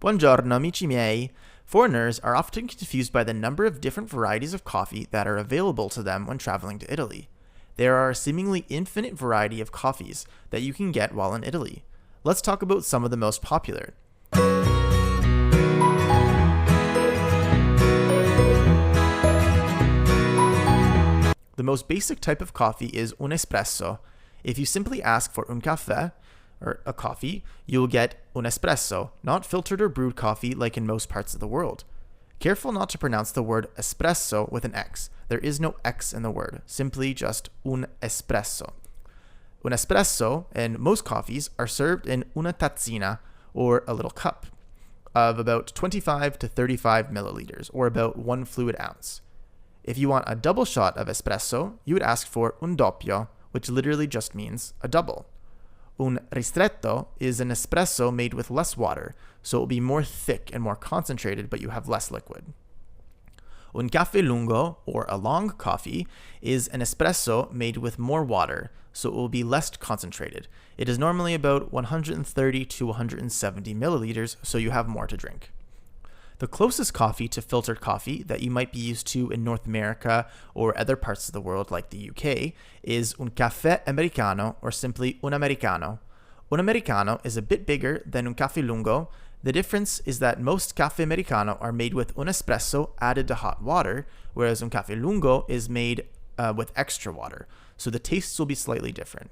Buongiorno, amici miei. Foreigners are often confused by the number of different varieties of coffee that are available to them when traveling to Italy. There are a seemingly infinite variety of coffees that you can get while in Italy. Let's talk about some of the most popular. The most basic type of coffee is un espresso. If you simply ask for un café, or a coffee, you will get un espresso, not filtered or brewed coffee like in most parts of the world. Careful not to pronounce the word espresso with an X. There is no X in the word, simply just un espresso. Un espresso and most coffees are served in una tazzina, or a little cup, of about 25 to 35 milliliters, or about 1 fluid ounce. If you want a double shot of espresso, you would ask for un doppio, which literally just means a double. Un ristretto is an espresso made with less water, so it will be more thick and more concentrated, but you have less liquid. Un caffè lungo, or a long coffee, is an espresso made with more water, so it will be less concentrated. It is normally about 130 to 170 milliliters, so you have more to drink. The closest coffee to filtered coffee that you might be used to in North America or other parts of the world like the UK is un caffè americano, or simply un americano. Un americano is a bit bigger than un caffè lungo. The difference is that most caffè americano are made with un espresso added to hot water, whereas un caffè lungo is made with extra water, so the tastes will be slightly different.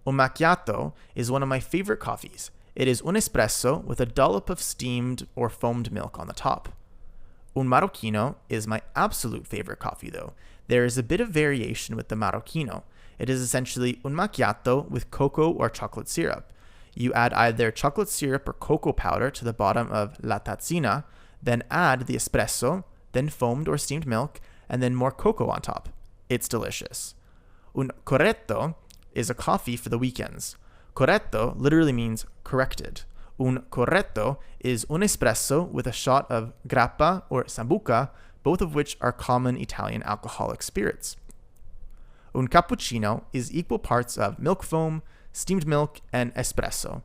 Un macchiato is one of my favorite coffees. It is un espresso with a dollop of steamed or foamed milk on the top. Un marocchino is my absolute favorite coffee though. There is a bit of variation with the marocchino. It is essentially un macchiato with cocoa or chocolate syrup. You add either chocolate syrup or cocoa powder to the bottom of la tazzina, then add the espresso, then foamed or steamed milk, and then more cocoa on top. It's delicious. Un corretto is a coffee for the weekends. Corretto literally means corrected. Un corretto is un espresso with a shot of grappa or sambuca, both of which are common Italian alcoholic spirits. Un cappuccino is equal parts of milk foam, steamed milk, and espresso.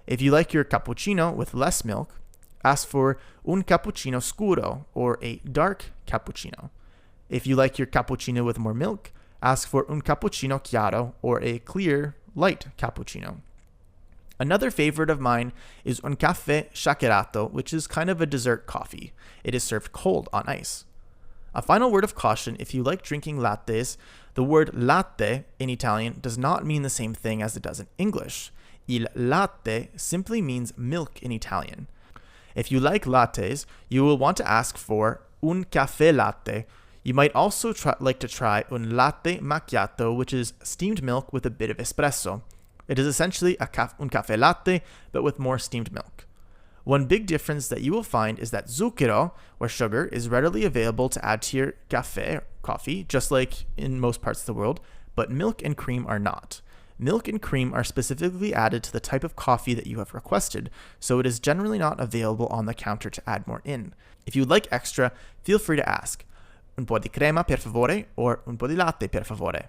If you like your cappuccino with less milk, ask for un cappuccino scuro, or a dark cappuccino. If you like your cappuccino with more milk, ask for un cappuccino chiaro, or a clear, light cappuccino. Another favorite of mine is un caffè shakerato, which is kind of a dessert coffee. It is served cold on ice. A final word of caution: if you like drinking lattes, the word latte in Italian does not mean the same thing as it does in English. Il latte simply means milk in Italian. If you like lattes, you will want to ask for un caffè latte. You might also like to try un latte macchiato, which is steamed milk with a bit of espresso. It is essentially un caffè latte, but with more steamed milk. One big difference that you will find is that zucchero, or sugar, is readily available to add to your caffè, coffee, just like in most parts of the world, but milk and cream are not. Milk and cream are specifically added to the type of coffee that you have requested, so it is generally not available on the counter to add more in. If you would like extra, feel free to ask. Un po' di crema per favore, or un po' di latte per favore.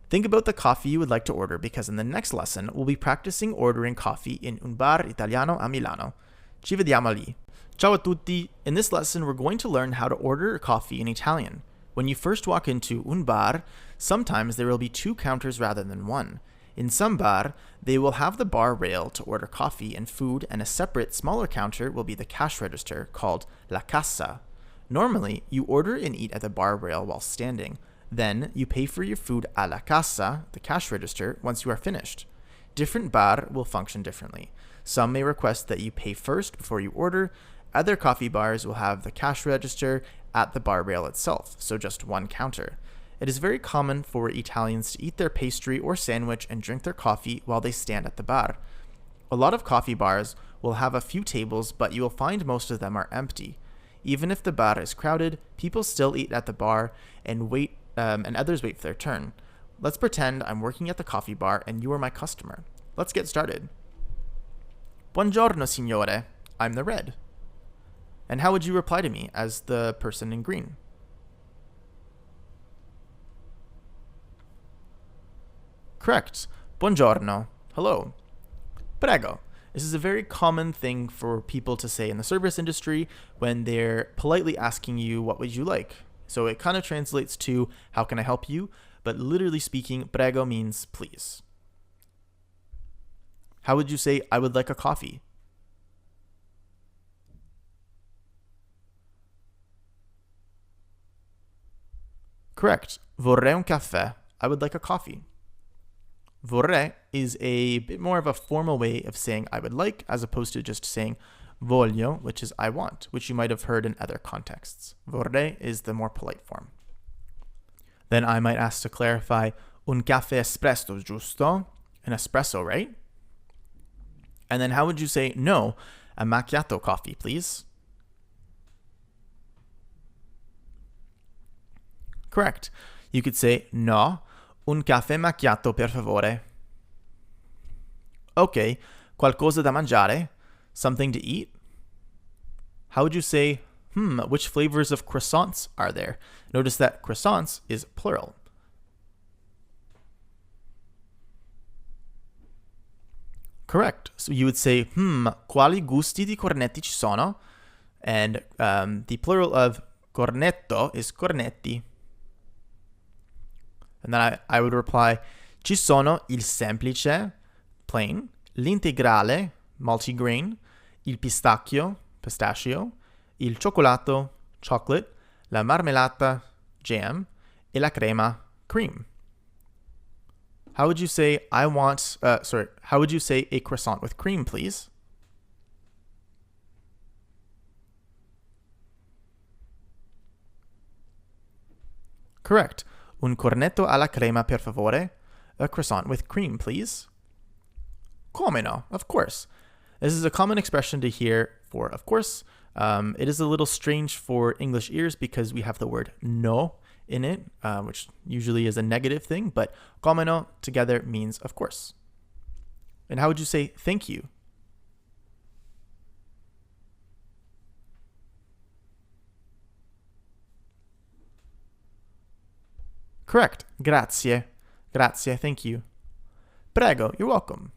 Think about the coffee you would like to order, because in the next lesson, we'll be practicing ordering coffee in un bar italiano a Milano. Ci vediamo lì. Ciao a tutti! In this lesson, we're going to learn how to order coffee in Italian. When you first walk into un bar, sometimes there will be 2 counters rather than 1. In some bar, they will have the bar rail to order coffee and food, and a separate, smaller counter will be the cash register, called la cassa. Normally, you order and eat at the bar rail while standing. Then, you pay for your food a la cassa, the cash register, once you are finished. Different bar will function differently. Some may request that you pay first before you order. Other coffee bars will have the cash register at the bar rail itself, so just 1 counter. It is very common for Italians to eat their pastry or sandwich and drink their coffee while they stand at the bar. A lot of coffee bars will have a few tables, but you will find most of them are empty. Even if the bar is crowded, people still eat at the bar and others wait for their turn. Let's pretend I'm working at the coffee bar and you are my customer. Let's get started. Buongiorno, signore. I'm the red. And how would you reply to me as the person in green? Correct. Buongiorno. Hello. Prego. This is a very common thing for people to say in the service industry when they're politely asking you, what would you like? So it kind of translates to, how can I help you? but literally speaking, prego means please. How would you say, I would like a coffee? Correct. Vorrei un caffè. I would like a coffee. Vorrei is a bit more of a formal way of saying I would like, as opposed to just saying voglio, which is I want, which you might have heard in other contexts. Vorrei is the more polite form. Then I might ask to clarify, un caffè espresso, giusto? An espresso, right? And then how would you say, no, a macchiato coffee, please? Correct. You could say, no, un caffè macchiato per favore. Okay, qualcosa da mangiare? Something to eat? How would you say, which flavors of croissants are there? Notice that croissants is plural. Correct. So you would say, quali gusti di cornetti ci sono? And the plural of cornetto is cornetti. And then I would reply, ci sono il semplice, plain, l'integrale, multigrain, il pistachio, il cioccolato, chocolate, la marmellata, jam, e la crema, cream. How would you say how would you say a croissant with cream, please? Correct. Un cornetto alla crema, per favore. A croissant with cream, please. Come no? Of course. This is a common expression to hear for of course. It is a little strange for English ears because we have the word no in it, which usually is a negative thing, but come no together means of course. And how would you say thank you? Correct. Grazie. Grazie, thank you. Prego, you're welcome.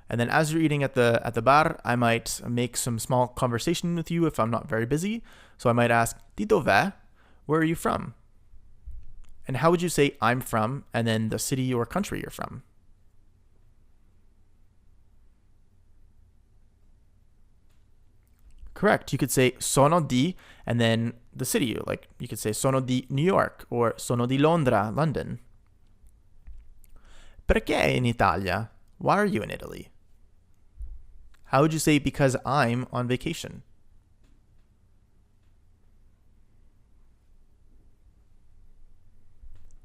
And then as you're eating at the bar, I might make some small conversation with you if I'm not very busy. So I might ask, di dov'è? Where are you from? And how would you say I'm from and then the city or country you're from? Correct. You could say sono di and then the city. Like you could say sono di New York or sono di Londra, London. Perché in Italia? Why are you in Italy? How would you say because I'm on vacation?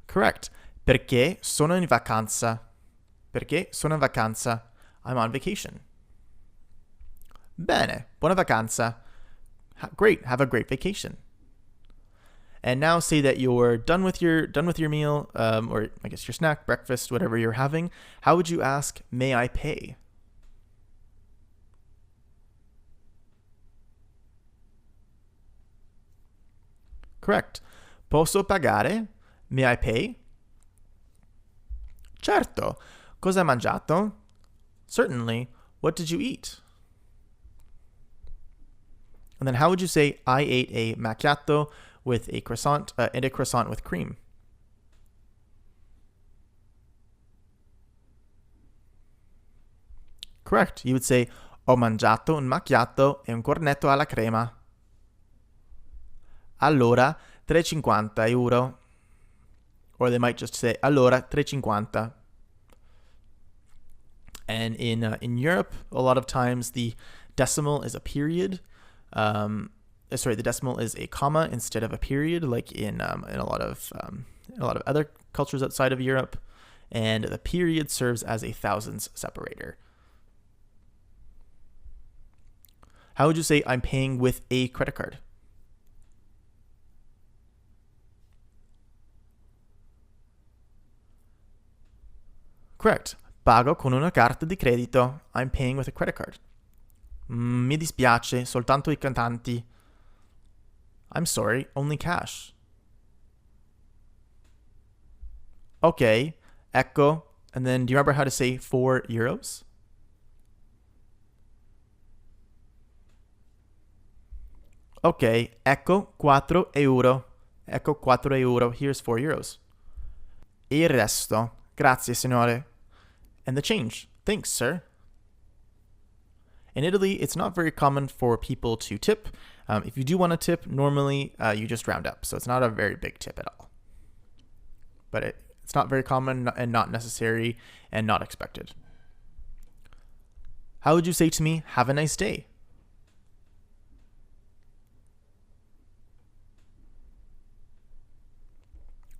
Correct. Perché sono in vacanza. Perché sono in vacanza. I'm on vacation. Bene. Buona vacanza. Great. Have a great vacation. And now say that you're done with your meal, or I guess your snack, breakfast, whatever you're having. How would you ask, may I pay? Correct. Posso pagare? May I pay? Certo. Cosa hai mangiato? Certainly. What did you eat? And then how would you say, I ate a macchiato with a croissant and a croissant with cream? Correct. You would say, ho mangiato un macchiato e un cornetto alla crema. Allora, 3,50 euro. Or they might just say, allora, 3,50. And in Europe, a lot of times the decimal is a period. The decimal is a comma instead of a period, like in a lot of other cultures outside of Europe. And the period serves as a thousands separator. How would you say I'm paying with a credit card? Correct. Pago con una carta di credito. I'm paying with a credit card. Mi dispiace, soltanto i contanti. I'm sorry, only cash. Okay, ecco. And then do you remember how to say 4 euros? Okay, ecco 4 euro. Ecco 4 euro. Here's 4 euros. E il resto. Grazie, signore. And the change. Thanks, sir. In Italy, it's not very common for people to tip. If you do want to tip, normally you just round up. So it's not a very big tip at all. But it's not very common and not necessary and not expected. How would you say to me, have a nice day?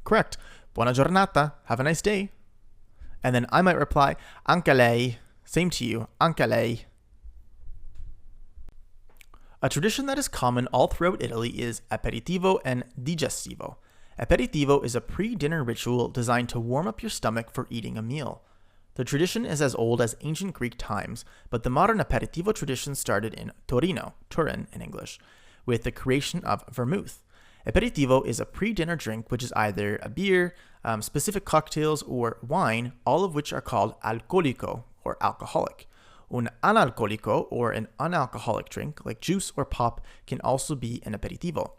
Correct. Buona giornata. Have a nice day. And then I might reply, anche lei. Same to you, anche lei. A tradition that is common all throughout Italy is aperitivo and digestivo. Aperitivo is a pre-dinner ritual designed to warm up your stomach for eating a meal. The tradition is as old as ancient Greek times, but the modern aperitivo tradition started in Torino, Turin in English, with the creation of vermouth. Aperitivo is a pre-dinner drink which is either a beer, specific cocktails, or wine, all of which are called alcolico, or alcoholic. Un analcolico, or an unalcoholic drink, like juice or pop, can also be an aperitivo.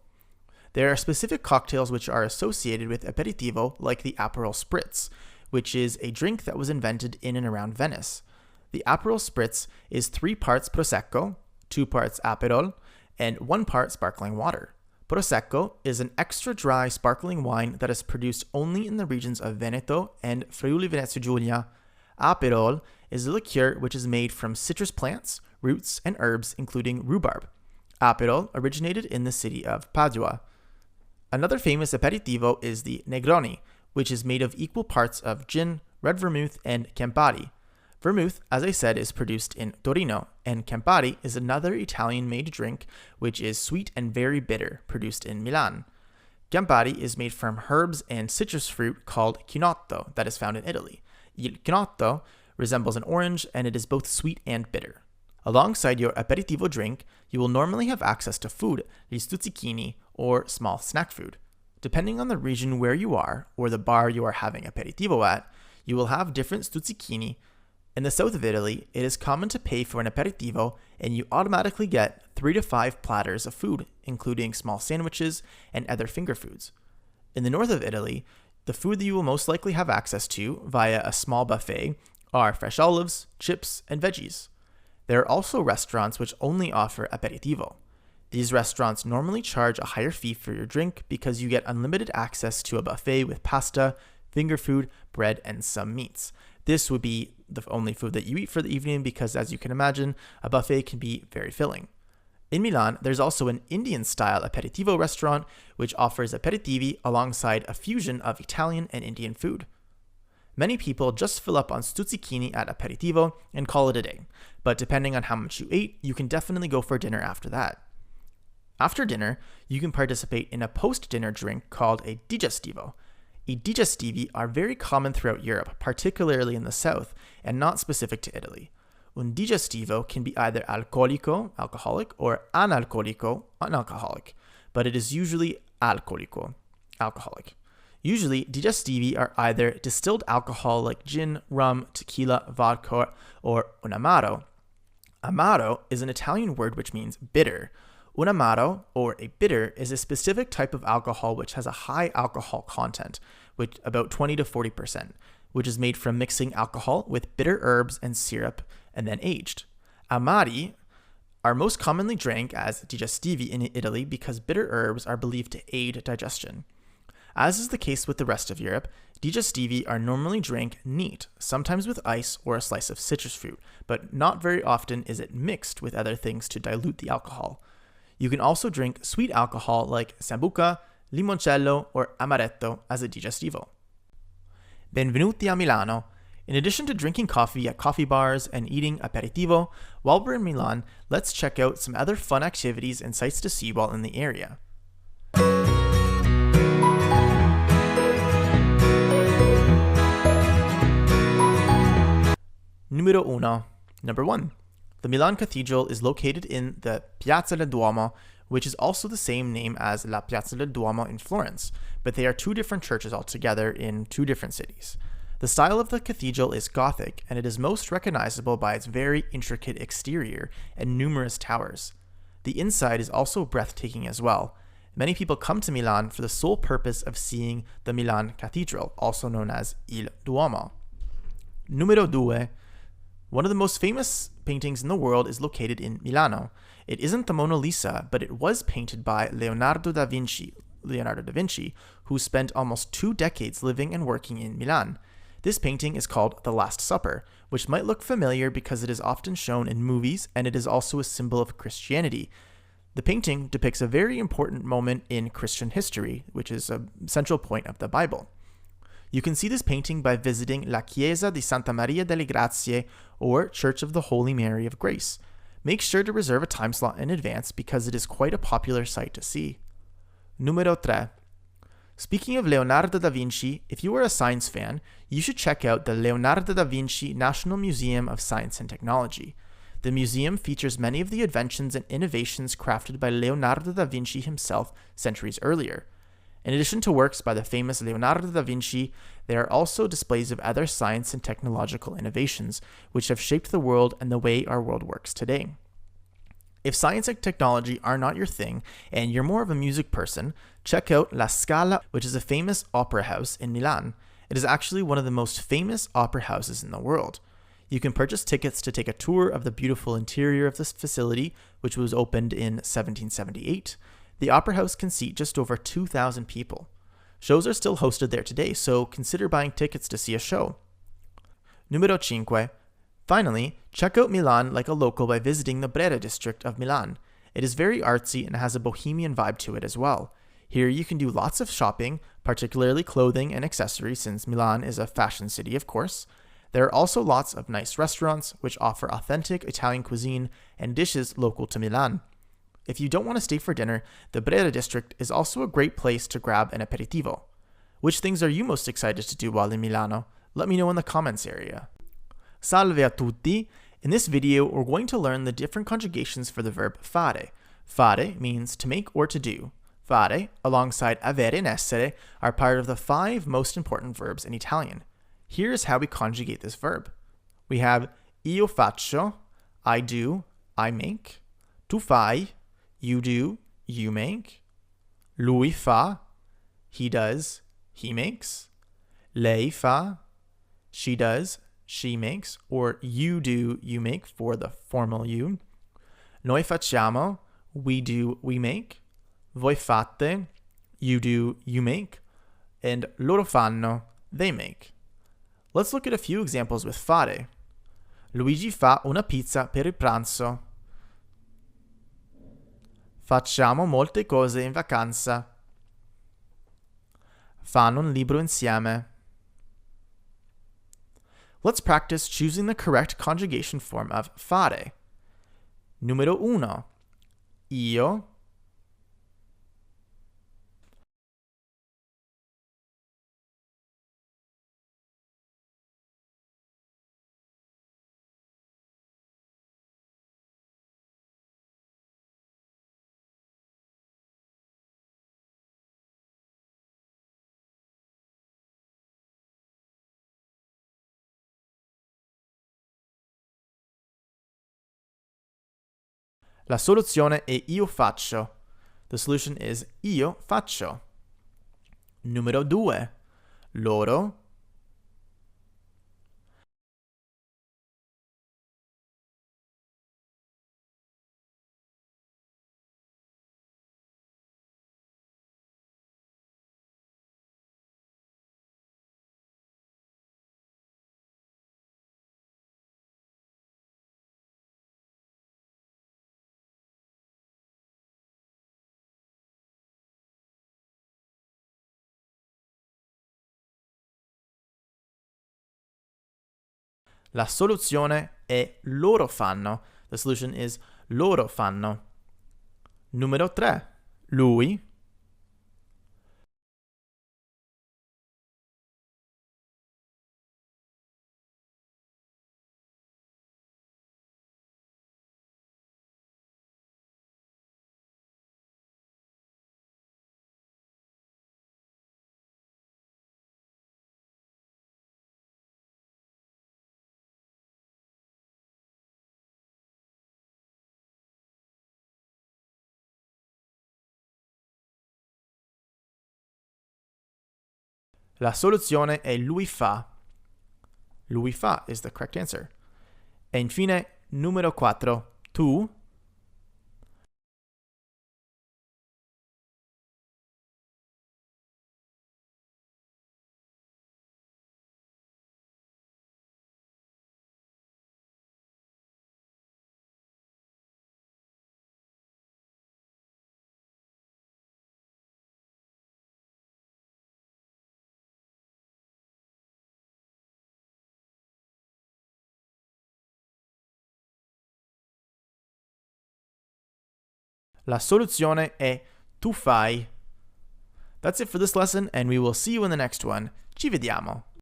There are specific cocktails which are associated with aperitivo, like the Aperol Spritz, which is a drink that was invented in and around Venice. The Aperol Spritz is 3 parts Prosecco, 2 parts Aperol, and 1 part sparkling water. Prosecco is an extra dry sparkling wine that is produced only in the regions of Veneto and Friuli Venezia Giulia. Aperol is a liqueur which is made from citrus plants, roots, and herbs, including rhubarb. Aperol originated in the city of Padua. Another famous aperitivo is the Negroni, which is made of equal parts of gin, red vermouth, and Campari. Vermouth, as I said, is produced in Torino, and Campari is another Italian-made drink which is sweet and very bitter, produced in Milan. Campari is made from herbs and citrus fruit called chinotto that is found in Italy. Il chinotto resembles an orange, and it is both sweet and bitter. Alongside your aperitivo drink, you will normally have access to food, gli stuzzichini, or small snack food. Depending on the region where you are, or the bar you are having aperitivo at, you will have different stuzzichini. In the south of Italy, it is common to pay for an aperitivo, and you automatically get 3 to 5 platters of food, including small sandwiches and other finger foods. In the north of Italy, the food that you will most likely have access to via a small buffet are fresh olives, chips, and veggies. There are also restaurants which only offer aperitivo. These restaurants normally charge a higher fee for your drink because you get unlimited access to a buffet with pasta, finger food, bread, and some meats. This would be the only food that you eat for the evening because, as you can imagine, a buffet can be very filling. In Milan, there's also an Indian-style aperitivo restaurant which offers aperitivi alongside a fusion of Italian and Indian food. Many people just fill up on stuzzichini at aperitivo and call it a day, but depending on how much you ate, you can definitely go for dinner after that. After dinner, you can participate in a post-dinner drink called a digestivo. I digestivi are very common throughout Europe, particularly in the south, and not specific to Italy. Un digestivo can be either alcolico, alcoholic, or analcolico, unalcoholic, but it is usually alcolico, alcoholic. Usually, digestivi are either distilled alcohol like gin, rum, tequila, vodka, or un amaro. Amaro is an Italian word which means bitter. Un amaro, or a bitter, is a specific type of alcohol which has a high alcohol content, which about 20 to 40%, which is made from mixing alcohol with bitter herbs and syrup and then aged. Amari are most commonly drank as digestivi in Italy because bitter herbs are believed to aid digestion. As is the case with the rest of Europe, digestivi are normally drank neat, sometimes with ice or a slice of citrus fruit, but not very often is it mixed with other things to dilute the alcohol. You can also drink sweet alcohol like sambuca, limoncello, or amaretto as a digestivo. Benvenuti a Milano. In addition to drinking coffee at coffee bars and eating aperitivo, while we're in Milan, let's check out some other fun activities and sights to see while in the area. Numero uno. Number 1. The Milan Cathedral is located in the Piazza del Duomo, which is also the same name as La Piazza del Duomo in Florence, but they are 2 different churches altogether in 2 different cities. The style of the cathedral is Gothic, and it is most recognizable by its very intricate exterior and numerous towers. The inside is also breathtaking as well. Many people come to Milan for the sole purpose of seeing the Milan Cathedral, also known as Il Duomo. Numero due. One of the most famous paintings in the world is located in Milano. It isn't the Mona Lisa, but it was painted by Leonardo da Vinci, who spent almost 2 decades living and working in Milan. This painting is called The Last Supper, which might look familiar because it is often shown in movies and it is also a symbol of Christianity. The painting depicts a very important moment in Christian history, which is a central point of the Bible. You can see this painting by visiting La Chiesa di Santa Maria delle Grazie, or Church of the Holy Mary of Grace. Make sure to reserve a time slot in advance because it is quite a popular sight to see. Numero 3. Speaking of Leonardo da Vinci, if you are a science fan, you should check out the Leonardo da Vinci National Museum of Science and Technology. The museum features many of the inventions and innovations crafted by Leonardo da Vinci himself centuries earlier. In addition to works by the famous Leonardo da Vinci, there are also displays of other science and technological innovations, which have shaped the world and the way our world works today. If science and technology are not your thing, and you're more of a music person, check out La Scala, which is a famous opera house in Milan. It is actually one of the most famous opera houses in the world. You can purchase tickets to take a tour of the beautiful interior of this facility, which was opened in 1778. The Opera House can seat just over 2,000 people. Shows are still hosted there today, so consider buying tickets to see a show. Numero 5. Finally, check out Milan like a local by visiting the Brera district of Milan. It is very artsy and has a bohemian vibe to it as well. Here you can do lots of shopping, particularly clothing and accessories since Milan is a fashion city, of course. There are also lots of nice restaurants which offer authentic Italian cuisine and dishes local to Milan. If you don't want to stay for dinner, the Brera district is also a great place to grab an aperitivo. Which things are you most excited to do while in Milano? Let me know in the comments area. Salve a tutti! In this video, we're going to learn the different conjugations for the verb fare. Fare means to make or to do. Fare, alongside avere and essere, are part of the 5 most important verbs in Italian. Here is how we conjugate this verb. We have io faccio, I do, I make. Tu fai, you do, you make. Lui fa, he does, he makes. Lei fa, she does, she makes. Or you do, you make for the formal you. Noi facciamo, we do, we make. Voi fate, you do, you make. And loro fanno, they make. Let's look at a few examples with fare. Luigi fa una pizza per il pranzo. Facciamo molte cose in vacanza. Fanno un libro insieme. Let's practice choosing the correct conjugation form of fare. Numero 1. Io La soluzione è io faccio. The solution is io faccio. Numero 2. Loro La soluzione è loro fanno. The solution is loro fanno. Numero 3. Lui La soluzione è lui fa. Lui fa is the correct answer. E infine, numero 4. Tu. La soluzione è tu fai. That's it for this lesson, and we will see you in the next one. Ci vediamo.